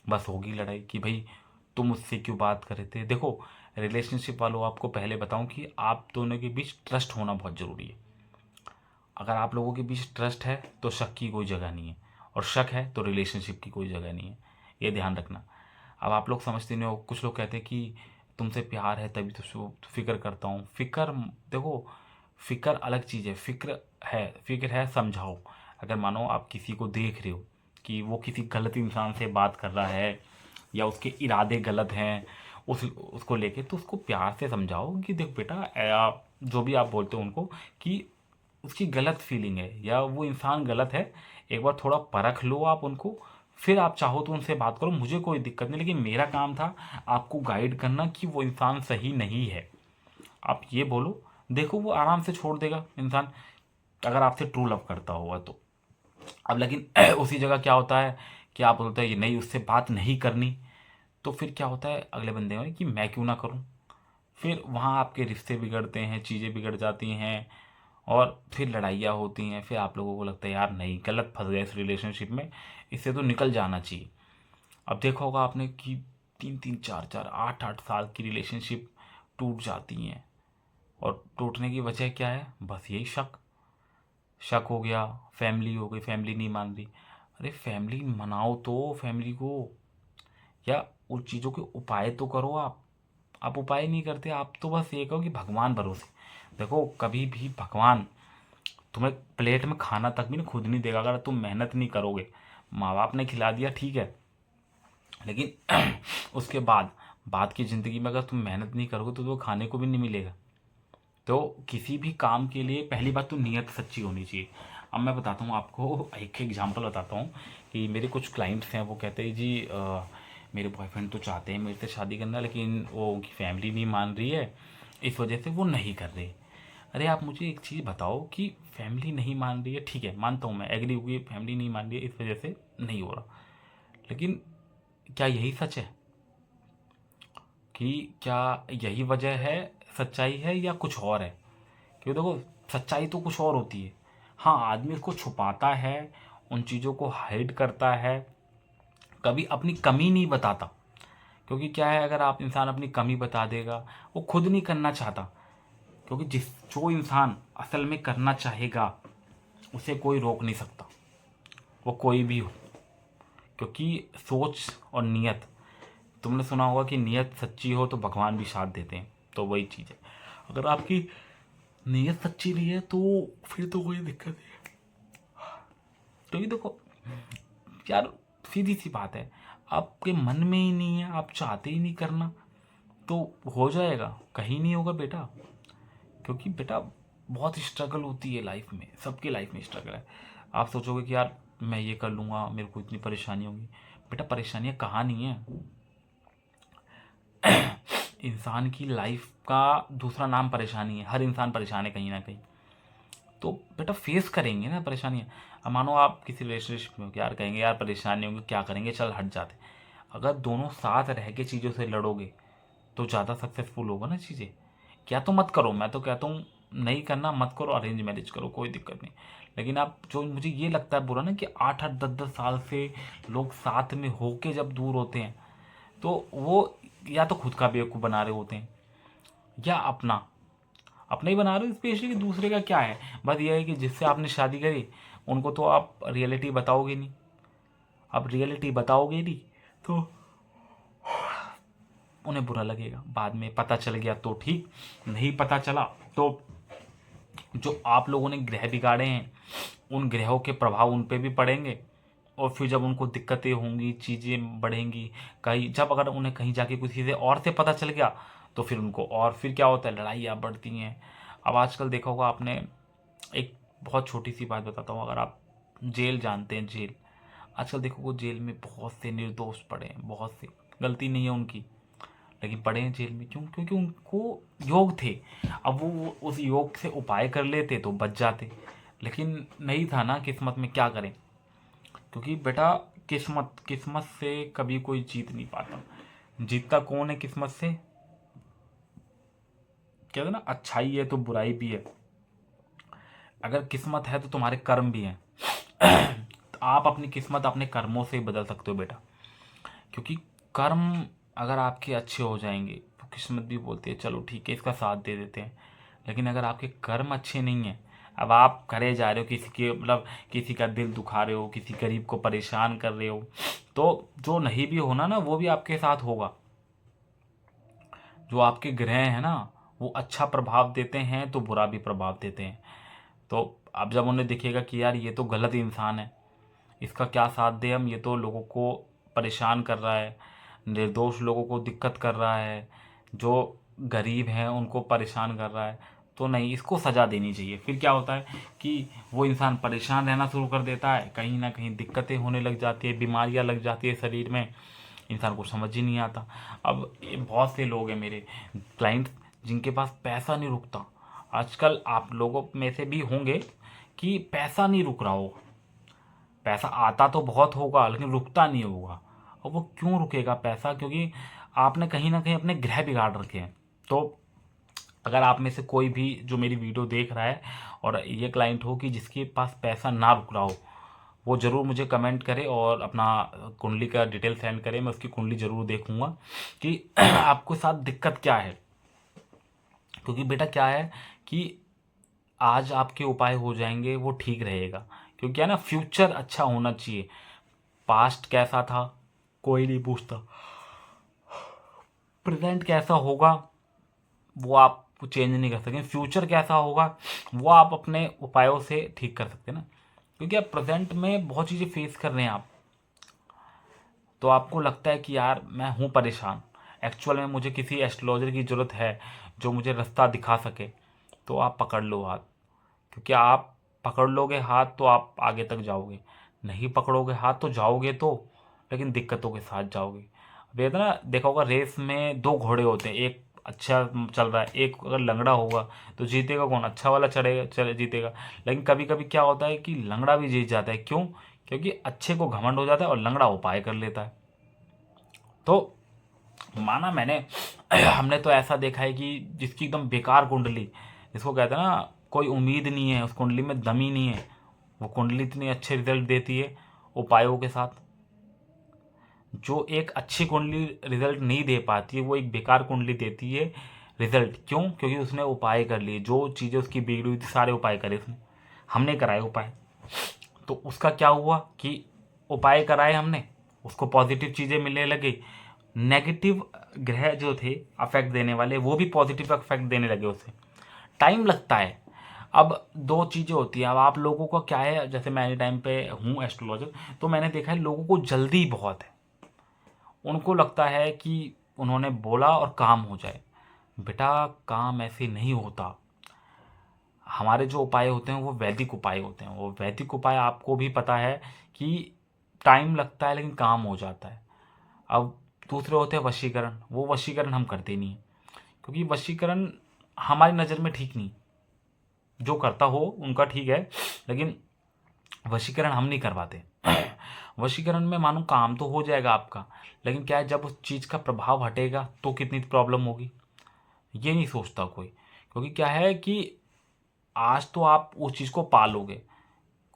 बस होगी लड़ाई कि भाई तुम मुझसे क्यों बात कर रहे थे। देखो रिलेशनशिप वालों, आपको पहले बताऊं कि आप दोनों के बीच ट्रस्ट होना बहुत ज़रूरी है। अगर आप लोगों के बीच ट्रस्ट है तो शक की कोई जगह नहीं है, और शक है तो रिलेशनशिप की कोई जगह नहीं है, ये ध्यान रखना। अब आप लोग समझते नहीं हो, कुछ लोग कहते हैं कि तुमसे प्यार है तभी तो फिक्र करता हूँ। फिक्र, देखो फिक्र अलग चीज़ है, फिक्र है समझाओ। अगर मानो आप किसी को देख रहे हो कि वो किसी गलत इंसान से बात कर रहा है, या उसके इरादे गलत हैं, उसको लेके, तो उसको प्यार से समझाओ कि देख बेटा, जो भी आप बोलते हो उनको, कि उसकी गलत फीलिंग है या वो इंसान गलत है, एक बार थोड़ा परख लो आप उनको, फिर आप चाहो तो उनसे बात करो, मुझे कोई दिक्कत नहीं, लेकिन मेरा काम था आपको गाइड करना कि वो इंसान सही नहीं है। आप ये बोलो, देखो वो आराम से छोड़ देगा इंसान, अगर आपसे ट्रू लव करता होगा तो। अब लेकिन उसी जगह क्या होता है कि आप बोलते हैं ये नहीं, उससे बात नहीं करनी, तो फिर क्या होता है अगले बंदे में कि मैं क्यों ना करूं। फिर वहाँ आपके रिश्ते बिगड़ते हैं, चीज़ें बिगड़ जाती हैं, और फिर लड़ाइयाँ होती हैं, फिर आप लोगों को लगता है यार नहीं, गलत फंस गए इस रिलेशनशिप में, इससे तो निकल जाना चाहिए। अब देखा होगा आपने कि 3-3, 4-4, 8-8 साल की रिलेशनशिप टूट जाती हैं, और टूटने की वजह क्या है, बस यही शक। शक हो गया, फैमिली हो गई, फैमिली नहीं मान रही, अरे फैमिली मनाओ तो फैमिली को, या उन चीज़ों के उपाय तो करो आप उपाय नहीं करते, आप तो बस ये कहो कि भगवान भरोसे। देखो कभी भी भगवान तुम्हें प्लेट में खाना तक भी ना खुद नहीं देगा अगर तुम मेहनत नहीं करोगे। माँ बाप ने खिला दिया ठीक है, लेकिन उसके बाद की ज़िंदगी में अगर तुम मेहनत नहीं करोगे तो खाने को भी नहीं मिलेगा। तो किसी भी काम के लिए पहली बात तो नीयत सच्ची होनी चाहिए। अब मैं बताता हूँ आपको, एक एग्जांपल बताता हूँ कि मेरे कुछ क्लाइंट्स हैं, वो कहते हैं जी मेरे बॉयफ्रेंड तो चाहते हैं मेरे से शादी करना, लेकिन वो उनकी फैमिली नहीं मान रही है, इस वजह से वो नहीं कर रहे। अरे आप मुझे एक चीज़ बताओ कि फैमिली नहीं मान रही है, ठीक है मानता हूँ मैं, एग्री हुई, फैमिली नहीं मान रही है इस वजह से नहीं हो रहा, लेकिन क्या यही सच है? कि क्या यही वजह है, सच्चाई है, या कुछ और है? क्योंकि देखो सच्चाई तो कुछ और होती है। हाँ आदमी उसको छुपाता है, उन चीज़ों को हाइड करता है, कभी अपनी कमी नहीं बताता। क्योंकि क्या है, अगर आप इंसान अपनी कमी बता देगा, वो खुद नहीं करना चाहता। क्योंकि जो इंसान असल में करना चाहेगा उसे कोई रोक नहीं सकता, वो कोई भी हो। क्योंकि सोच और नियत, तुमने सुना होगा कि नियत सच्ची हो तो भगवान भी साथ देते हैं। तो वही चीज़ है, अगर आपकी नियत सच्ची नहीं है तो फिर तो कोई दिक्कत नहीं है। तो ये देखो यार, सीधी सी बात है, आपके मन में ही नहीं है, आप चाहते ही नहीं करना, तो हो जाएगा, कहीं नहीं होगा बेटा। क्योंकि बेटा बहुत स्ट्रगल होती है लाइफ में, सबकी लाइफ में स्ट्रगल है। आप सोचोगे कि यार मैं ये कर लूँगा, मेरे को इतनी परेशानी होगी। बेटा परेशानियाँ कहाँ नहीं है। इंसान की लाइफ का दूसरा नाम परेशानी है, हर इंसान परेशान है कहीं ना कहीं। तो बेटा फेस करेंगे ना परेशानियाँ। अब मानो आप किसी रिलेशनशिप में हो, यार कहेंगे यार परेशानी होंगी, क्या करेंगे, चल हट जाते। अगर दोनों साथ रह के चीज़ों से लड़ोगे तो ज़्यादा सक्सेसफुल होगा ना चीज़ें। क्या तो मत करो, मैं तो कहता हूँ नहीं करना मत करो, अरेंज मैरिज करो, कोई दिक्कत नहीं। लेकिन आप, जो मुझे ये लगता है बुरा ना, कि 8-8 10-10 साल से लोग साथ में होके जब दूर होते हैं तो वो या तो खुद का बेवकूफ़ बना रहे होते हैं, या अपना अपना ही बना रहे हो। स्पेशली दूसरे का क्या है, बस ये है कि जिससे आपने शादी करी उनको तो आप रियलिटी बताओगे नहीं। अब रियलिटी बताओगे नहीं तो उन्हें बुरा लगेगा। बाद में पता चल गया तो ठीक, नहीं पता चला तो जो आप लोगों ने ग्रह बिगाड़े हैं उन ग्रहों के प्रभाव उन पे भी पड़ेंगे। और फिर जब उनको दिक्कतें होंगी, चीज़ें बढ़ेंगी, कहीं जब अगर उन्हें कहीं जाके किसी से और से पता चल गया तो फिर उनको, और फिर क्या होता है, लड़ाइयाँ बढ़ती हैं। अब आजकल देखा होगा आपने, एक बहुत छोटी सी बात बताता हूँ, अगर आप जेल जानते हैं, जेल, आजकल देखो जेल में बहुत से निर्दोष पड़े हैं, बहुत से, गलती नहीं है उनकी, लेकिन पड़े हैं जेल में। क्यों? क्योंकि उनको योग थे। अब वो उस योग से उपाय कर लेते तो बच जाते, लेकिन नहीं था ना किस्मत में, क्या करें। क्योंकि बेटा किस्मत, किस्मत से कभी कोई जीत नहीं पाता। जीतता कौन है किस्मत से? कहते हैं ना, अच्छाई है तो बुराई भी है। अगर किस्मत है तो तुम्हारे कर्म भी हैं। तो आप अपनी किस्मत अपने कर्मों से ही बदल सकते हो बेटा। क्योंकि कर्म अगर आपके अच्छे हो जाएंगे तो किस्मत भी बोलती है चलो ठीक है, इसका साथ दे देते हैं। लेकिन अगर आपके कर्म अच्छे नहीं हैं, अब आप करे जा रहे हो किसी के, मतलब किसी का दिल दुखा रहे हो, किसी गरीब को परेशान कर रहे हो, तो जो नहीं भी होना ना वो भी आपके साथ होगा। जो आपके ग्रह हैं ना, वो अच्छा प्रभाव देते हैं तो बुरा भी प्रभाव देते हैं। तो अब जब उन्हें दिखेगा कि यार ये तो गलत इंसान है, इसका क्या साथ दे हम, ये तो लोगों को परेशान कर रहा है, निर्दोष लोगों को दिक्कत कर रहा है, जो गरीब हैं उनको परेशान कर रहा है, तो नहीं, इसको सज़ा देनी चाहिए। फिर क्या होता है कि वो इंसान परेशान रहना शुरू कर देता है, कहीं ना कहीं दिक्कतें होने लग जाती है, बीमारियां लग जाती है शरीर में, इंसान को समझ ही नहीं आता। अब बहुत से लोग हैं मेरे क्लाइंट जिनके पास पैसा नहीं रुकता। आजकल आप लोगों में से भी होंगे कि पैसा नहीं रुक रहा होगा, पैसा आता तो बहुत होगा लेकिन रुकता नहीं होगा। और वो क्यों रुकेगा पैसा? क्योंकि आपने कहीं ना कहीं अपने ग्रह बिगाड़ रखे हैं। तो अगर आप में से कोई भी जो मेरी वीडियो देख रहा है और ये क्लाइंट हो कि जिसके पास पैसा ना रुक रहा हो, वो ज़रूर मुझे कमेंट करे और अपना कुंडली का डिटेल सेंड करे, मैं उसकी कुंडली ज़रूर देखूंगा कि आपके साथ दिक्कत क्या है। क्योंकि बेटा क्या है कि आज आपके उपाय हो जाएंगे वो ठीक रहेगा। क्योंकि क्या है ना, फ्यूचर अच्छा होना चाहिए। पास्ट कैसा था कोई नहीं पूछता, प्रेजेंट कैसा होगा वो आप चेंज नहीं कर सकते, फ्यूचर कैसा होगा वो आप अपने उपायों से ठीक कर सकते हैं ना। क्योंकि आप प्रेजेंट में बहुत चीज़ें फेस कर रहे हैं आप, तो आपको लगता है कि यार मैं हूँ परेशान, एक्चुअल में मुझे किसी एस्ट्रोलॉजर की ज़रूरत है जो मुझे रास्ता दिखा सके, तो आप पकड़ लो हाथ। क्योंकि आप पकड़ लोगे हाथ तो आप आगे तक जाओगे, नहीं पकड़ोगे हाथ तो जाओगे तो, लेकिन दिक्कतों के साथ जाओगे। अब ये था ना, देखा होगा रेस में दो घोड़े होते हैं, एक अच्छा चल रहा है, एक अगर लंगड़ा होगा तो जीतेगा कौन? अच्छा वाला चढ़ेगा, चले जीतेगा। लेकिन कभी कभी क्या होता है कि लंगड़ा भी जीत जाता है। क्यों? क्योंकि अच्छे को घमंड हो जाता है और लंगड़ा उपाय कर लेता है। तो माना मैंने, हमने तो ऐसा देखा है कि जिसकी एकदम बेकार कुंडली, जिसको कहते हैं ना कोई उम्मीद नहीं है, उस कुंडली में दम ही नहीं है, वो कुंडली इतनी अच्छे रिजल्ट देती है उपायों के साथ। जो एक अच्छी कुंडली रिजल्ट नहीं दे पाती है वो एक बेकार कुंडली देती है रिजल्ट। क्यों? क्योंकि उसने उपाय कर लिए, जो चीज़ें उसकी बिगड़ी हुई थी सारे उपाय करे उसने, हमने कराए उपाय। तो उसका क्या हुआ कि उपाय कराए हमने, उसको पॉजिटिव चीज़ें मिलने लगी, नेगेटिव ग्रह जो थे अफेक्ट देने वाले वो भी पॉजिटिव अफेक्ट देने लगे उसे। टाइम लगता है। अब दो चीज़ें होती हैं। अब आप लोगों का क्या है, जैसे मैं एनी टाइम पे हूँ एस्ट्रोलॉजर, तो मैंने देखा है लोगों को जल्दी बहुत है। उनको लगता है कि उन्होंने बोला और काम हो जाए। बेटा काम ऐसे नहीं होता। हमारे जो उपाय होते हैं वो वैदिक उपाय होते हैं। वो वैदिक उपाय आपको भी पता है कि टाइम लगता है लेकिन काम हो जाता है। अब दूसरे होते हैं वशीकरण, वो वशीकरण हम करते नहीं हैं, क्योंकि वशीकरण हमारी नज़र में ठीक नहीं। जो करता हो उनका ठीक है, लेकिन वशीकरण हम नहीं करवाते। वशीकरण में मानो काम तो हो जाएगा आपका, लेकिन क्या है जब उस चीज़ का प्रभाव हटेगा तो कितनी प्रॉब्लम होगी, ये नहीं सोचता कोई। क्योंकि क्या है कि आज तो आप उस चीज़ को पालोगे।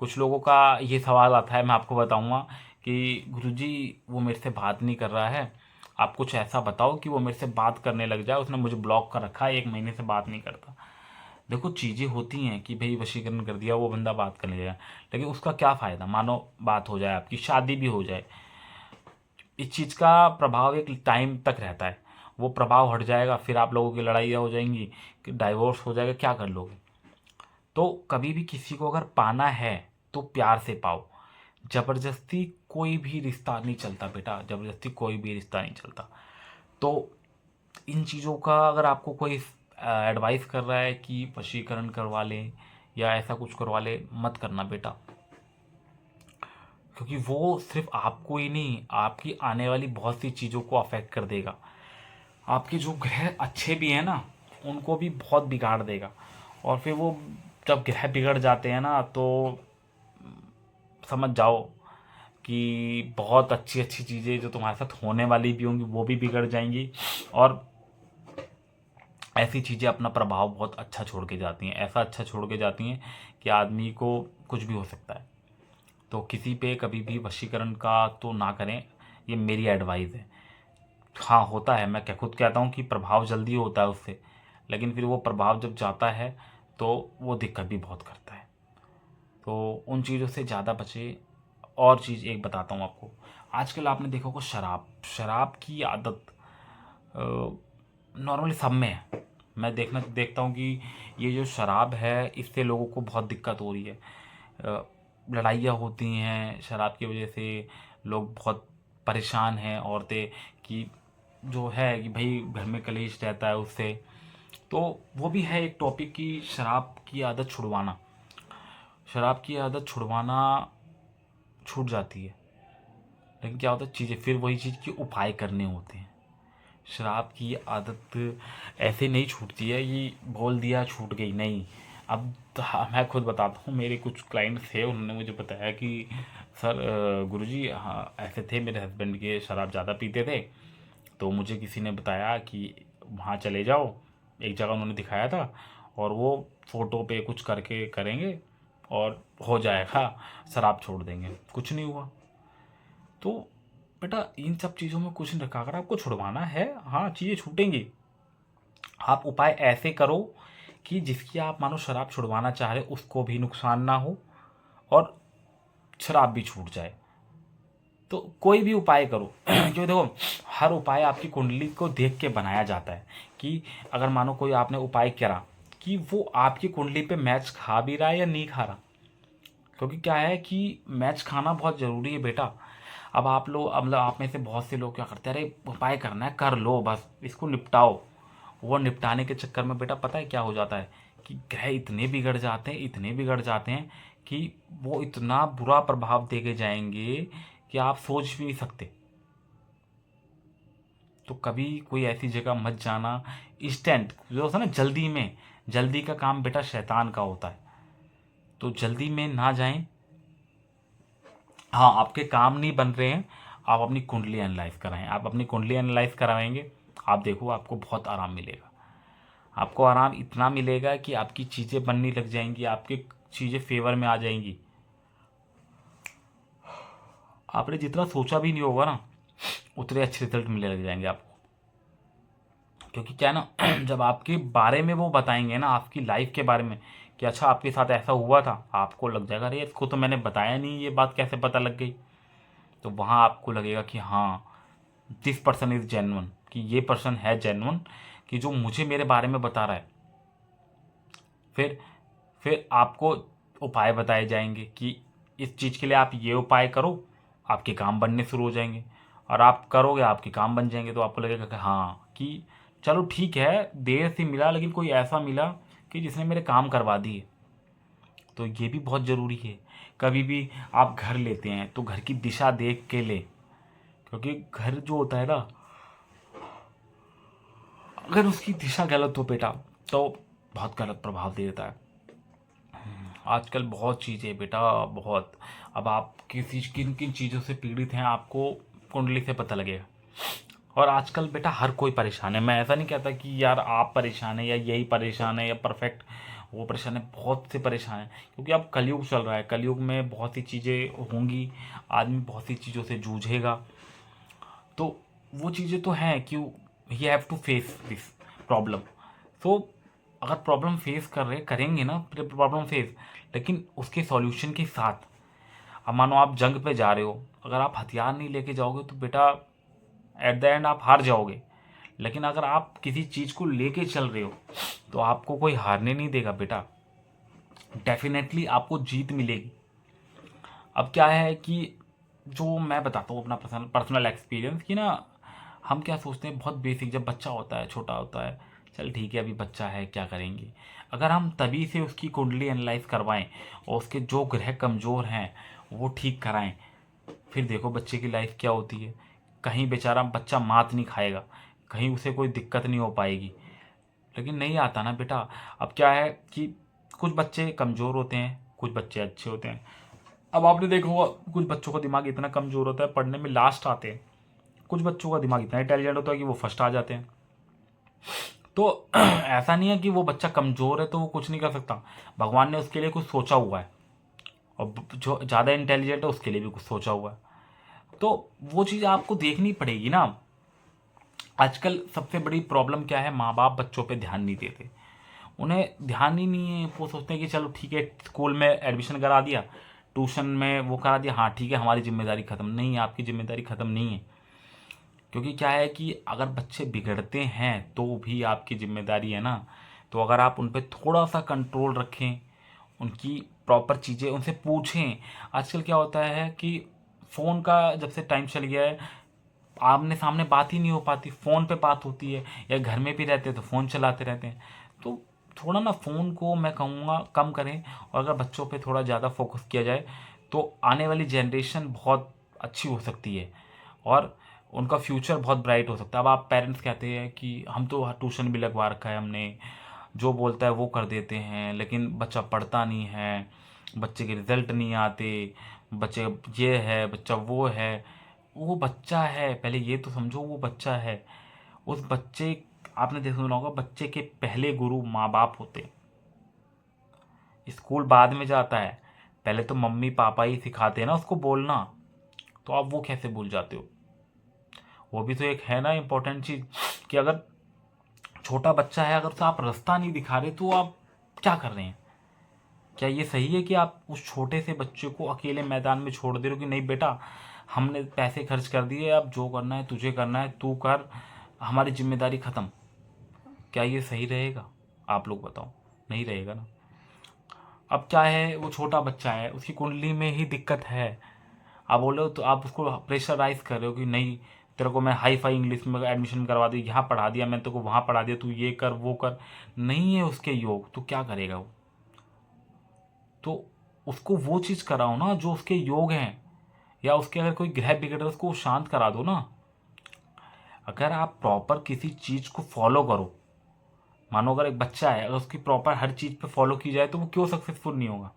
कुछ लोगों का ये सवाल आता है, मैं आपको बताऊंगा कि गुरुजी वो मेरे से बात नहीं कर रहा है, आप कुछ ऐसा बताओ कि वो मेरे से बात करने लग जाए, उसने मुझे ब्लॉक कर रखा है, 1 महीने से बात नहीं करता। देखो चीज़ें होती हैं कि भाई वशीकरण कर दिया वो बंदा बात करने लगेगा, लेकिन उसका क्या फ़ायदा? मानो बात हो जाए, आपकी शादी भी हो जाए, इस चीज़ का प्रभाव एक टाइम तक रहता है, वो प्रभाव हट जाएगा, फिर आप लोगों की लड़ाइयाँ हो जाएंगी, डाइवोर्स हो जाएगा, क्या कर लोगे? तो कभी भी किसी को अगर पाना है तो प्यार से पाओ। ज़बरदस्ती कोई भी रिश्ता नहीं चलता बेटा, ज़बरदस्ती कोई भी रिश्ता नहीं चलता। तो इन चीज़ों का अगर आपको कोई एडवाइस कर रहा है कि वशीकरण करवा लें या ऐसा कुछ करवा ले, मत करना बेटा। क्योंकि वो सिर्फ आपको ही नहीं, आपकी आने वाली बहुत सी चीज़ों को अफेक्ट कर देगा। आपके जो ग्रह अच्छे भी हैं ना उनको भी बहुत बिगाड़ देगा। और फिर वो जब ग्रह बिगड़ जाते हैं ना तो समझ जाओ कि बहुत अच्छी अच्छी चीज़ें जो तुम्हारे साथ होने वाली भी होंगी वो भी बिगड़ जाएंगी। और ऐसी चीज़ें अपना प्रभाव बहुत अच्छा छोड़ के जाती हैं, ऐसा अच्छा छोड़ के जाती हैं कि आदमी को कुछ भी हो सकता है। तो किसी पे कभी भी वशीकरण का तो ना करें, ये मेरी एडवाइस है। हाँ होता है, मैं क्या खुद कहता हूँ कि प्रभाव जल्दी होता है उससे, लेकिन फिर वो प्रभाव जब जाता है तो वो दिक्कत भी बहुत करता है। तो उन चीज़ों से ज़्यादा बचे। और चीज़ एक बताता हूँ आपको, आजकल आपने देखा होगा शराब शराब की आदत नॉर्मली सब में है। मैं देखता हूँ कि ये जो शराब है इससे लोगों को बहुत दिक्कत हो रही है। लड़ाइयाँ होती हैं शराब की वजह से, लोग बहुत परेशान हैं, औरतें कि जो है कि भाई घर में कलेश रहता है उससे। तो वो भी है एक टॉपिक की शराब की आदत छुड़वाना। शराब की आदत छुड़वाना छूट जाती है, लेकिन क्या होता है चीज़ें फिर वही चीज़ के उपाय करने होते हैं। शराब की आदत ऐसे नहीं छूटती है कि बोल दिया छूट गई, नहीं। अब तो हाँ, मैं खुद बताता हूँ, मेरे कुछ क्लाइंट्स थे, उन्होंने मुझे बताया कि सर गुरुजी हाँ ऐसे थे, मेरे हस्बैंड के शराब ज़्यादा पीते थे, तो मुझे किसी ने बताया कि वहाँ चले जाओ। एक जगह उन्होंने दिखाया था और वो फ़ोटो पे कुछ करके करेंगे और हो जाएगा, शराब छोड़ देंगे। कुछ नहीं हुआ। तो बेटा इन सब चीज़ों में कुछ नहीं रखा, अगर आपको छुड़वाना है हाँ चीज़ें छूटेंगी। आप उपाय ऐसे करो कि जिसकी आप मानो शराब छुड़वाना चाह रहे उसको भी नुकसान ना हो और शराब भी छूट जाए। तो कोई भी उपाय करो क्योंकि देखो हर उपाय आपकी कुंडली को देख के बनाया जाता है। कि अगर मानो कोई आपने उपाय करा कि वो आपकी कुंडली पे मैच खा भी रहा है या नहीं खा रहा। क्योंकि क्या है कि मैच खाना बहुत ज़रूरी है बेटा। अब आप लोग, अब मतलब आप में से बहुत से लोग क्या करते हैं, अरे उपाय करना है कर लो बस इसको निपटाओ। वो निपटाने के चक्कर में बेटा पता है क्या हो जाता है कि ग्रह इतने बिगड़ जाते हैं, इतने बिगड़ जाते हैं कि वो इतना बुरा प्रभाव दे के जाएंगे कि आप सोच भी नहीं सकते। तो कभी कोई ऐसी जगह मत जाना। इंस्टेंट जो होता है ना, जल्दी में, जल्दी का काम बेटा शैतान का होता है। तो जल्दी में ना जाएं। हाँ आपके काम नहीं बन रहे हैं, आप अपनी कुंडली एनालाइज कराएं। आप अपनी कुंडली एनालाइज कराएंगे, आप देखो आपको बहुत आराम मिलेगा। आपको आराम इतना मिलेगा कि आपकी चीज़ें बनने लग जाएंगी, आपकी चीज़ें फेवर में आ जाएंगी। आपने जितना सोचा भी नहीं होगा ना उतने अच्छे रिजल्ट मिलने लग जाएंगे आपको। क्योंकि क्या है ना, जब आपके बारे में वो बताएंगे ना, आपकी लाइफ के बारे में, कि अच्छा आपके साथ ऐसा हुआ था, आपको लग जाएगा अरे इसको तो मैंने बताया नहीं, ये बात कैसे पता लग गई। तो वहाँ आपको लगेगा कि हाँ, दिस पर्सन इज़ जेन्युइन, कि ये पर्सन है जेन्युइन, कि जो मुझे मेरे बारे में बता रहा है। फिर फिर आपको उपाय बताए जाएंगे कि इस चीज़ के लिए आप ये उपाय करो, आपके काम बनने शुरू हो जाएंगे। और आप करोगे, आपके काम बन जाएंगे, तो आपको लगेगा कि हाँ, कि चलो ठीक है, देर से मिला लेकिन कोई ऐसा मिला कि जिसने मेरे काम करवा दिए। तो ये भी बहुत ज़रूरी है। कभी भी आप घर लेते हैं तो घर की दिशा देख के ले, क्योंकि घर जो होता है ना, अगर उसकी दिशा गलत हो बेटा, तो बहुत गलत प्रभाव देता है। आजकल बहुत चीज़ें बेटा, बहुत। अब आप किन किन चीज़ों से पीड़ित हैं, आपको कुंडली से पता लगेगा। और आजकल बेटा हर कोई परेशान है। मैं ऐसा नहीं कहता कि यार आप परेशान है या यही परेशान है या परफेक्ट वो परेशान है, बहुत से परेशान हैं। क्योंकि अब कलयुग चल रहा है, कलयुग में बहुत सी चीज़ें होंगी, आदमी बहुत सी चीज़ों से जूझेगा। तो वो चीज़ें तो हैं कि you have to face this problem. तो अगर प्रॉब्लम फेस करेंगे ना, प्रॉब्लम फेस, लेकिन उसके सॉल्यूशन के साथ। अब मानो आप जंग पे जा रहे हो, अगर आप हथियार नहीं लेके जाओगे तो बेटा एट द एंड आप हार जाओगे। लेकिन अगर आप किसी चीज़ को लेके चल रहे हो तो आपको कोई हारने नहीं देगा बेटा, डेफिनेटली आपको जीत मिलेगी। अब क्या है कि जो मैं बताता हूँ अपना पर्सनल एक्सपीरियंस, कि ना हम क्या सोचते हैं, बहुत बेसिक, जब बच्चा होता है, छोटा होता है, चल ठीक है अभी बच्चा है क्या करेंगे। अगर हम तभी से उसकी कुंडली एनालाइज करवाएं और उसके जो ग्रह कमज़ोर हैं वो ठीक कराएं, फिर देखो बच्चे की लाइफ क्या होती है। कहीं बेचारा बच्चा मात नहीं खाएगा, कहीं उसे कोई दिक्कत नहीं हो पाएगी। लेकिन नहीं आता ना बेटा। अब क्या है कि कुछ बच्चे कमज़ोर होते हैं, कुछ बच्चे अच्छे होते हैं। अब आपने देखा होगा कुछ बच्चों का दिमाग इतना कमज़ोर होता है, पढ़ने में लास्ट आते हैं। कुछ बच्चों का दिमाग इतना इंटेलिजेंट होता है कि वो फर्स्ट आ जाते हैं। तो ऐसा नहीं है कि वो बच्चा कमज़ोर है तो वो कुछ नहीं कर सकता। भगवान ने उसके लिए कुछ सोचा हुआ है, और जो ज़्यादा इंटेलिजेंट है उसके लिए भी कुछ सोचा हुआ है। तो वो चीज़ आपको देखनी पड़ेगी ना। आजकल सबसे बड़ी प्रॉब्लम क्या है, माँ बाप बच्चों पे ध्यान नहीं देते। उन्हें ध्यान ही नहीं है, वो सोचते हैं कि चलो ठीक है स्कूल में एडमिशन करा दिया, ट्यूशन में वो करा दिया, हाँ ठीक है हमारी जिम्मेदारी ख़त्म। नहीं, आपकी जिम्मेदारी ख़त्म नहीं है। क्योंकि क्या है कि अगर बच्चे बिगड़ते हैं तो भी आपकी जिम्मेदारी है ना। तो अगर आप उन पर थोड़ा सा कंट्रोल रखें, उनकी प्रॉपर चीज़ें उनसे पूछें। आजकल क्या होता है कि फ़ोन का जब से टाइम चल गया है, आमने सामने बात ही नहीं हो पाती, फ़ोन पे बात होती है, या घर में भी रहते हैं तो फ़ोन चलाते रहते हैं। तो थोड़ा ना फ़ोन को मैं कहूँगा कम करें, और अगर बच्चों पे थोड़ा ज़्यादा फोकस किया जाए तो आने वाली जनरेशन बहुत अच्छी हो सकती है, और उनका फ्यूचर बहुत ब्राइट हो सकता है। अब आप पेरेंट्स कहते हैं कि हम तो ट्यूशन भी लगवा रखा है हमने, जो बोलता है वो कर देते हैं, लेकिन बच्चा पढ़ता नहीं है, बच्चे के रिजल्ट नहीं आते, बच्चे ये है, बच्चा वो है। वो बच्चा है, पहले ये तो समझो वो बच्चा है। उस बच्चे, आपने देखा सुना होगा, बच्चे के पहले गुरु माँ बाप होते हैं। स्कूल बाद में जाता है, पहले तो मम्मी पापा ही सिखाते हैं ना उसको बोलना। तो आप वो कैसे भूल जाते हो। वो भी तो एक है ना इम्पोर्टेंट चीज़, कि अगर छोटा बच्चा है, अगर उसे आप रास्ता नहीं दिखा रहे तो आप क्या कर रहे हैं। क्या ये सही है कि आप उस छोटे से बच्चे को अकेले मैदान में छोड़ दे रहे हो कि नहीं बेटा हमने पैसे खर्च कर दिए, अब जो करना है तुझे करना है तू कर, हमारी जिम्मेदारी ख़त्म। क्या ये सही रहेगा, आप लोग बताओ। नहीं रहेगा ना। अब क्या है, वो छोटा बच्चा है, उसकी कुंडली में ही दिक्कत है। आप बोलो तो आप उसको प्रेशराइज कर रहे हो कि नहीं तेरे को मैं हाई फाई इंग्लिश में एडमिशन करवा दी, यहाँ पढ़ा दिया मैंने, तेरे को वहाँ पढ़ा दिया, तू ये कर वो कर। नहीं है उसके योग, तो क्या करेगा वो। तो उसको वो चीज़ कराओ ना जो उसके योग हैं, या उसके अगर कोई ग्रह बिगड़ रहा है उसको शांत करा दो ना। अगर आप प्रॉपर किसी चीज़ को फॉलो करो, मानो अगर एक बच्चा है, अगर उसकी प्रॉपर हर चीज़ पे फॉलो की जाए तो वो क्यों सक्सेसफुल नहीं होगा।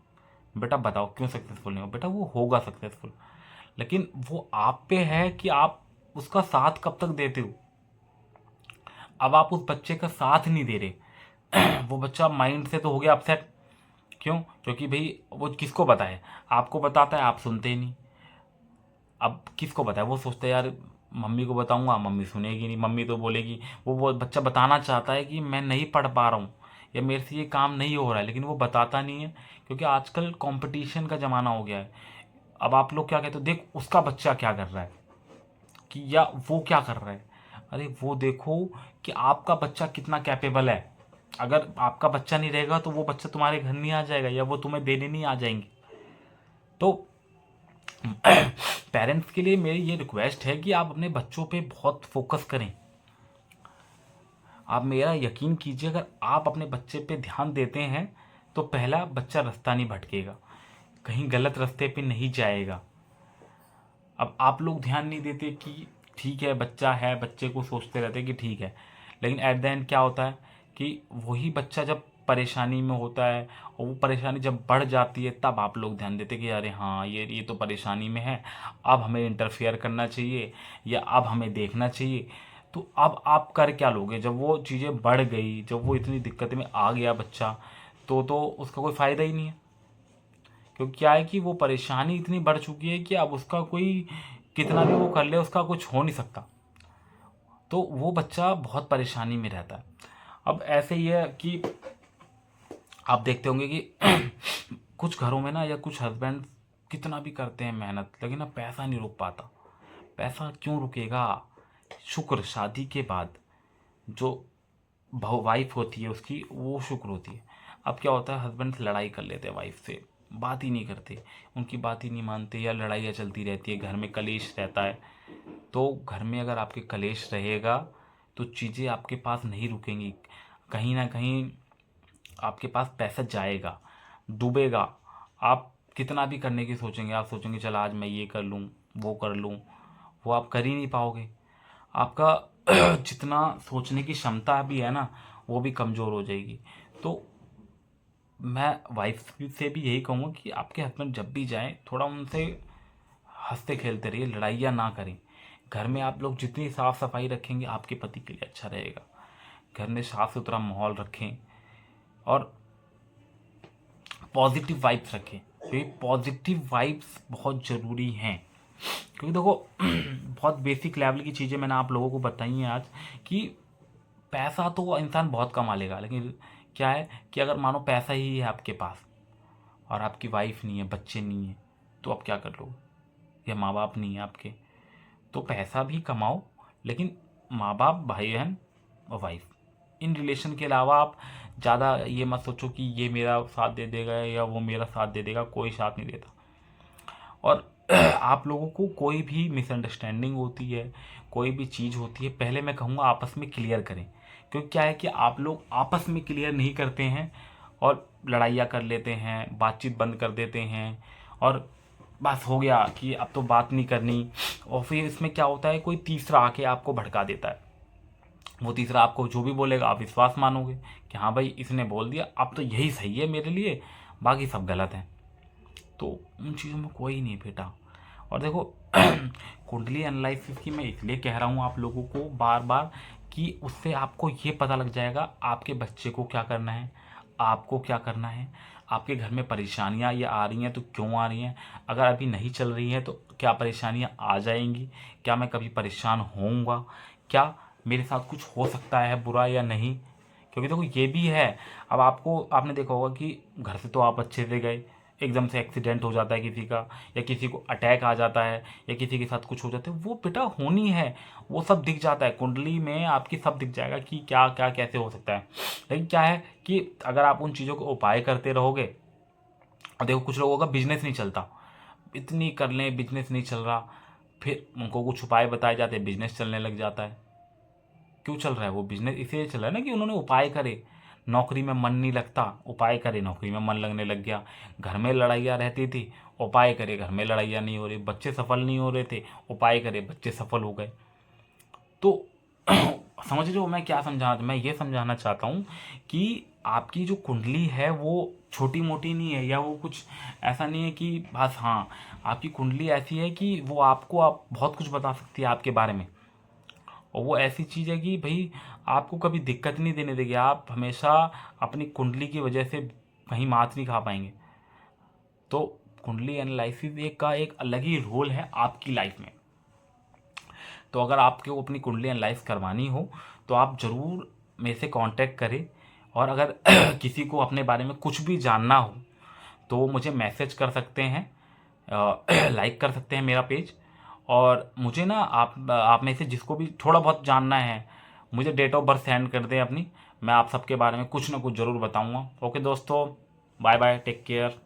बेटा बताओ क्यों सक्सेसफुल नहीं होगा। बेटा वो होगा सक्सेसफुल, लेकिन वो आप पे है कि आप उसका साथ कब तक देते हो। अब आप उस बच्चे का साथ नहीं दे रहे वो बच्चा माइंड से तो हो गया अपसेट। क्यों? क्योंकि भाई वो किसको पता है, आपको बताता है, आप सुनते ही नहीं। अब किसको पता है, वो सोचता है यार मम्मी को बताऊंगा, मम्मी सुनेगी नहीं, मम्मी तो बोलेगी, वो बच्चा बताना चाहता है कि मैं नहीं पढ़ पा रहा हूँ या मेरे से ये काम नहीं हो रहा है, लेकिन वो बताता नहीं है क्योंकि आजकल कंपटीशन का ज़माना हो गया है। अब आप लोग क्या कहते हो, देख उसका बच्चा क्या कर रहा है, कि या वो क्या कर रहा है। अरे वो देखो कि आपका बच्चा कितना कैपेबल है। अगर आपका बच्चा नहीं रहेगा तो वो बच्चा तुम्हारे घर नहीं आ जाएगा या वो तुम्हें देने नहीं आ जाएंगे। तो पेरेंट्स के लिए मेरी ये रिक्वेस्ट है कि आप अपने बच्चों पे बहुत फोकस करें। आप मेरा यकीन कीजिए, अगर आप अपने बच्चे पे ध्यान देते हैं तो पहला बच्चा रास्ता नहीं भटकेगा, कहीं गलत रास्ते पे नहीं जाएगा। अब आप लोग ध्यान नहीं देते कि ठीक है बच्चा है, बच्चे को सोचते रहते कि ठीक है, लेकिन एट द एंड क्या होता है कि वही बच्चा जब परेशानी में होता है और वो परेशानी जब बढ़ जाती है तब आप लोग ध्यान देते कि अरे हाँ ये तो परेशानी में है, अब हमें इंटरफेयर करना चाहिए या अब हमें देखना चाहिए। तो अब आप कर क्या लोगे जब वो चीज़ें बढ़ गई, जब वो इतनी दिक्कत में आ गया बच्चा, तो उसका कोई फ़ायदा ही नहीं है। क्योंकि क्या है कि वो परेशानी इतनी बढ़ चुकी है कि अब उसका कोई कितना भी वो कर ले उसका कुछ हो नहीं सकता। तो वो बच्चा बहुत परेशानी में रहता है। अब ऐसे ही है कि आप देखते होंगे कि कुछ घरों में ना या कुछ हस्बैंड कितना भी करते हैं मेहनत, लेकिन ना पैसा नहीं रुक पाता। पैसा क्यों रुकेगा? शुक्र शादी के बाद जो वाइफ होती है उसकी वो शुक्र होती है। अब क्या होता है, हस्बैंड लड़ाई कर लेते हैं वाइफ से, बात ही नहीं करते, उनकी बात ही नहीं मानते या लड़ाइयाँ चलती रहती है, घर में कलेश रहता है। तो घर में अगर आपके कलेश रहेगा तो चीज़ें आपके पास नहीं रुकेंगी, कहीं ना कहीं आपके पास पैसा जाएगा, डूबेगा। आप कितना भी करने की सोचेंगे, आप सोचेंगे चल आज मैं ये कर लूँ वो कर लूँ, वो आप कर ही नहीं पाओगे। आपका जितना सोचने की क्षमता भी है ना वो भी कमज़ोर हो जाएगी। तो मैं वाइफ से भी यही कहूँगा कि आपके हस्बैंड जब भी जाएं थोड़ा उनसे हंसते खेलते रहिए, लड़ाइयाँ ना करें। घर में आप लोग जितनी साफ़ सफाई रखेंगे आपके पति के लिए अच्छा रहेगा। घर में साफ़ सुथरा माहौल रखें और पॉजिटिव वाइब्स रखें, क्योंकि पॉजिटिव वाइब्स बहुत ज़रूरी हैं। क्योंकि देखो बहुत बेसिक लेवल की चीज़ें मैंने आप लोगों को बताई हैं आज कि पैसा तो इंसान बहुत कमा लेगा, लेकिन क्या है कि अगर मानो पैसा ही है आपके पास और आपकी वाइफ नहीं है, बच्चे नहीं है, तो आप क्या कर लोगे? या माँ बाप नहीं है आपके, तो पैसा भी कमाओ लेकिन माँ बाप, भाई बहन और वाइफ, इन रिलेशन के अलावा आप ज़्यादा ये मत सोचो कि ये मेरा साथ दे देगा या वो मेरा साथ दे देगा, कोई साथ नहीं देता। और आप लोगों को कोई भी मिसअंडरस्टैंडिंग होती है, कोई भी चीज़ होती है, पहले मैं कहूँगा आपस में क्लियर करें। क्योंकि क्या है कि आप लोग आपस में क्लियर नहीं करते हैं और लड़ाइयाँ कर लेते हैं, बातचीत बंद कर देते हैं और बस हो गया कि अब तो बात नहीं करनी। और फिर इसमें क्या होता है, कोई तीसरा आके आपको भड़का देता है। वो तीसरा आपको जो भी बोलेगा आप विश्वास मानोगे कि हाँ भाई इसने बोल दिया, अब तो यही सही है मेरे लिए, बाकी सब गलत है। तो उन चीज़ों में कोई नहीं बेटा। और देखो कुंडली एनालिसिस की मैं इसलिए कह रहा हूँ आप लोगों को बार बार कि उससे आपको ये पता लग जाएगा आपके बच्चे को क्या करना है, आपको क्या करना है, आपके घर में परेशानियाँ ये आ रही हैं तो क्यों आ रही हैं, अगर अभी नहीं चल रही हैं तो क्या परेशानियाँ आ जाएंगी, क्या मैं कभी परेशान होऊंगा, क्या मेरे साथ कुछ हो सकता है बुरा या नहीं। क्योंकि देखो ये भी है, अब आपने देखा होगा कि घर से तो आप अच्छे से गए, एकदम से एक्सीडेंट हो जाता है किसी का या किसी को अटैक आ जाता है या किसी के साथ कुछ हो जाता है, वो बेटा होनी है, वो सब दिख जाता है कुंडली में आपकी, सब दिख जाएगा कि क्या क्या कैसे हो सकता है। लेकिन क्या है कि अगर आप उन चीज़ों को उपाय करते रहोगे, और देखो कुछ लोगों का बिजनेस नहीं चलता, इतनी कर लें बिजनेस नहीं चल रहा, फिर उनको कुछ उपाय बताए जाते हैं, बिजनेस चलने लग जाता है। क्यों चल रहा है वो बिजनेस? इसलिए चल रहा है ना कि उन्होंने उपाय करे। नौकरी में मन नहीं लगता, उपाय करे नौकरी में मन लगने लग गया। घर में लड़ाइयाँ रहती थी, उपाय करे घर में लड़ाइयाँ नहीं हो रही। बच्चे सफल नहीं हो रहे थे, उपाय करे बच्चे सफल हो गए। तो समझ रहे हो मैं क्या मैं ये समझाना चाहता हूँ कि आपकी जो कुंडली है वो छोटी मोटी नहीं है, या वो कुछ ऐसा नहीं है कि बस हाँ, आपकी कुंडली ऐसी है कि वो आपको आप बहुत कुछ बता सकती है आपके बारे में। और वो ऐसी चीज़ है कि भाई आपको कभी दिक्कत नहीं देने देगी, आप हमेशा अपनी कुंडली की वजह से कहीं मात नहीं खा पाएंगे। तो कुंडली एनालिसिस एक का एक अलग ही रोल है आपकी लाइफ में। तो अगर आपको अपनी कुंडली एनालाइज करवानी हो तो आप ज़रूर मेरे से कांटेक्ट करें। और अगर किसी को अपने बारे में कुछ भी जानना हो तो वो मुझे मैसेज कर सकते हैं, लाइक कर सकते हैं मेरा पेज। और मुझे ना आप में से जिसको भी थोड़ा बहुत जानना है, मुझे डेट ऑफ बर्थ सेंड कर दें अपनी, मैं आप सबके बारे में कुछ ना कुछ ज़रूर बताऊंगा। ओके दोस्तों, बाय बाय, टेक केयर।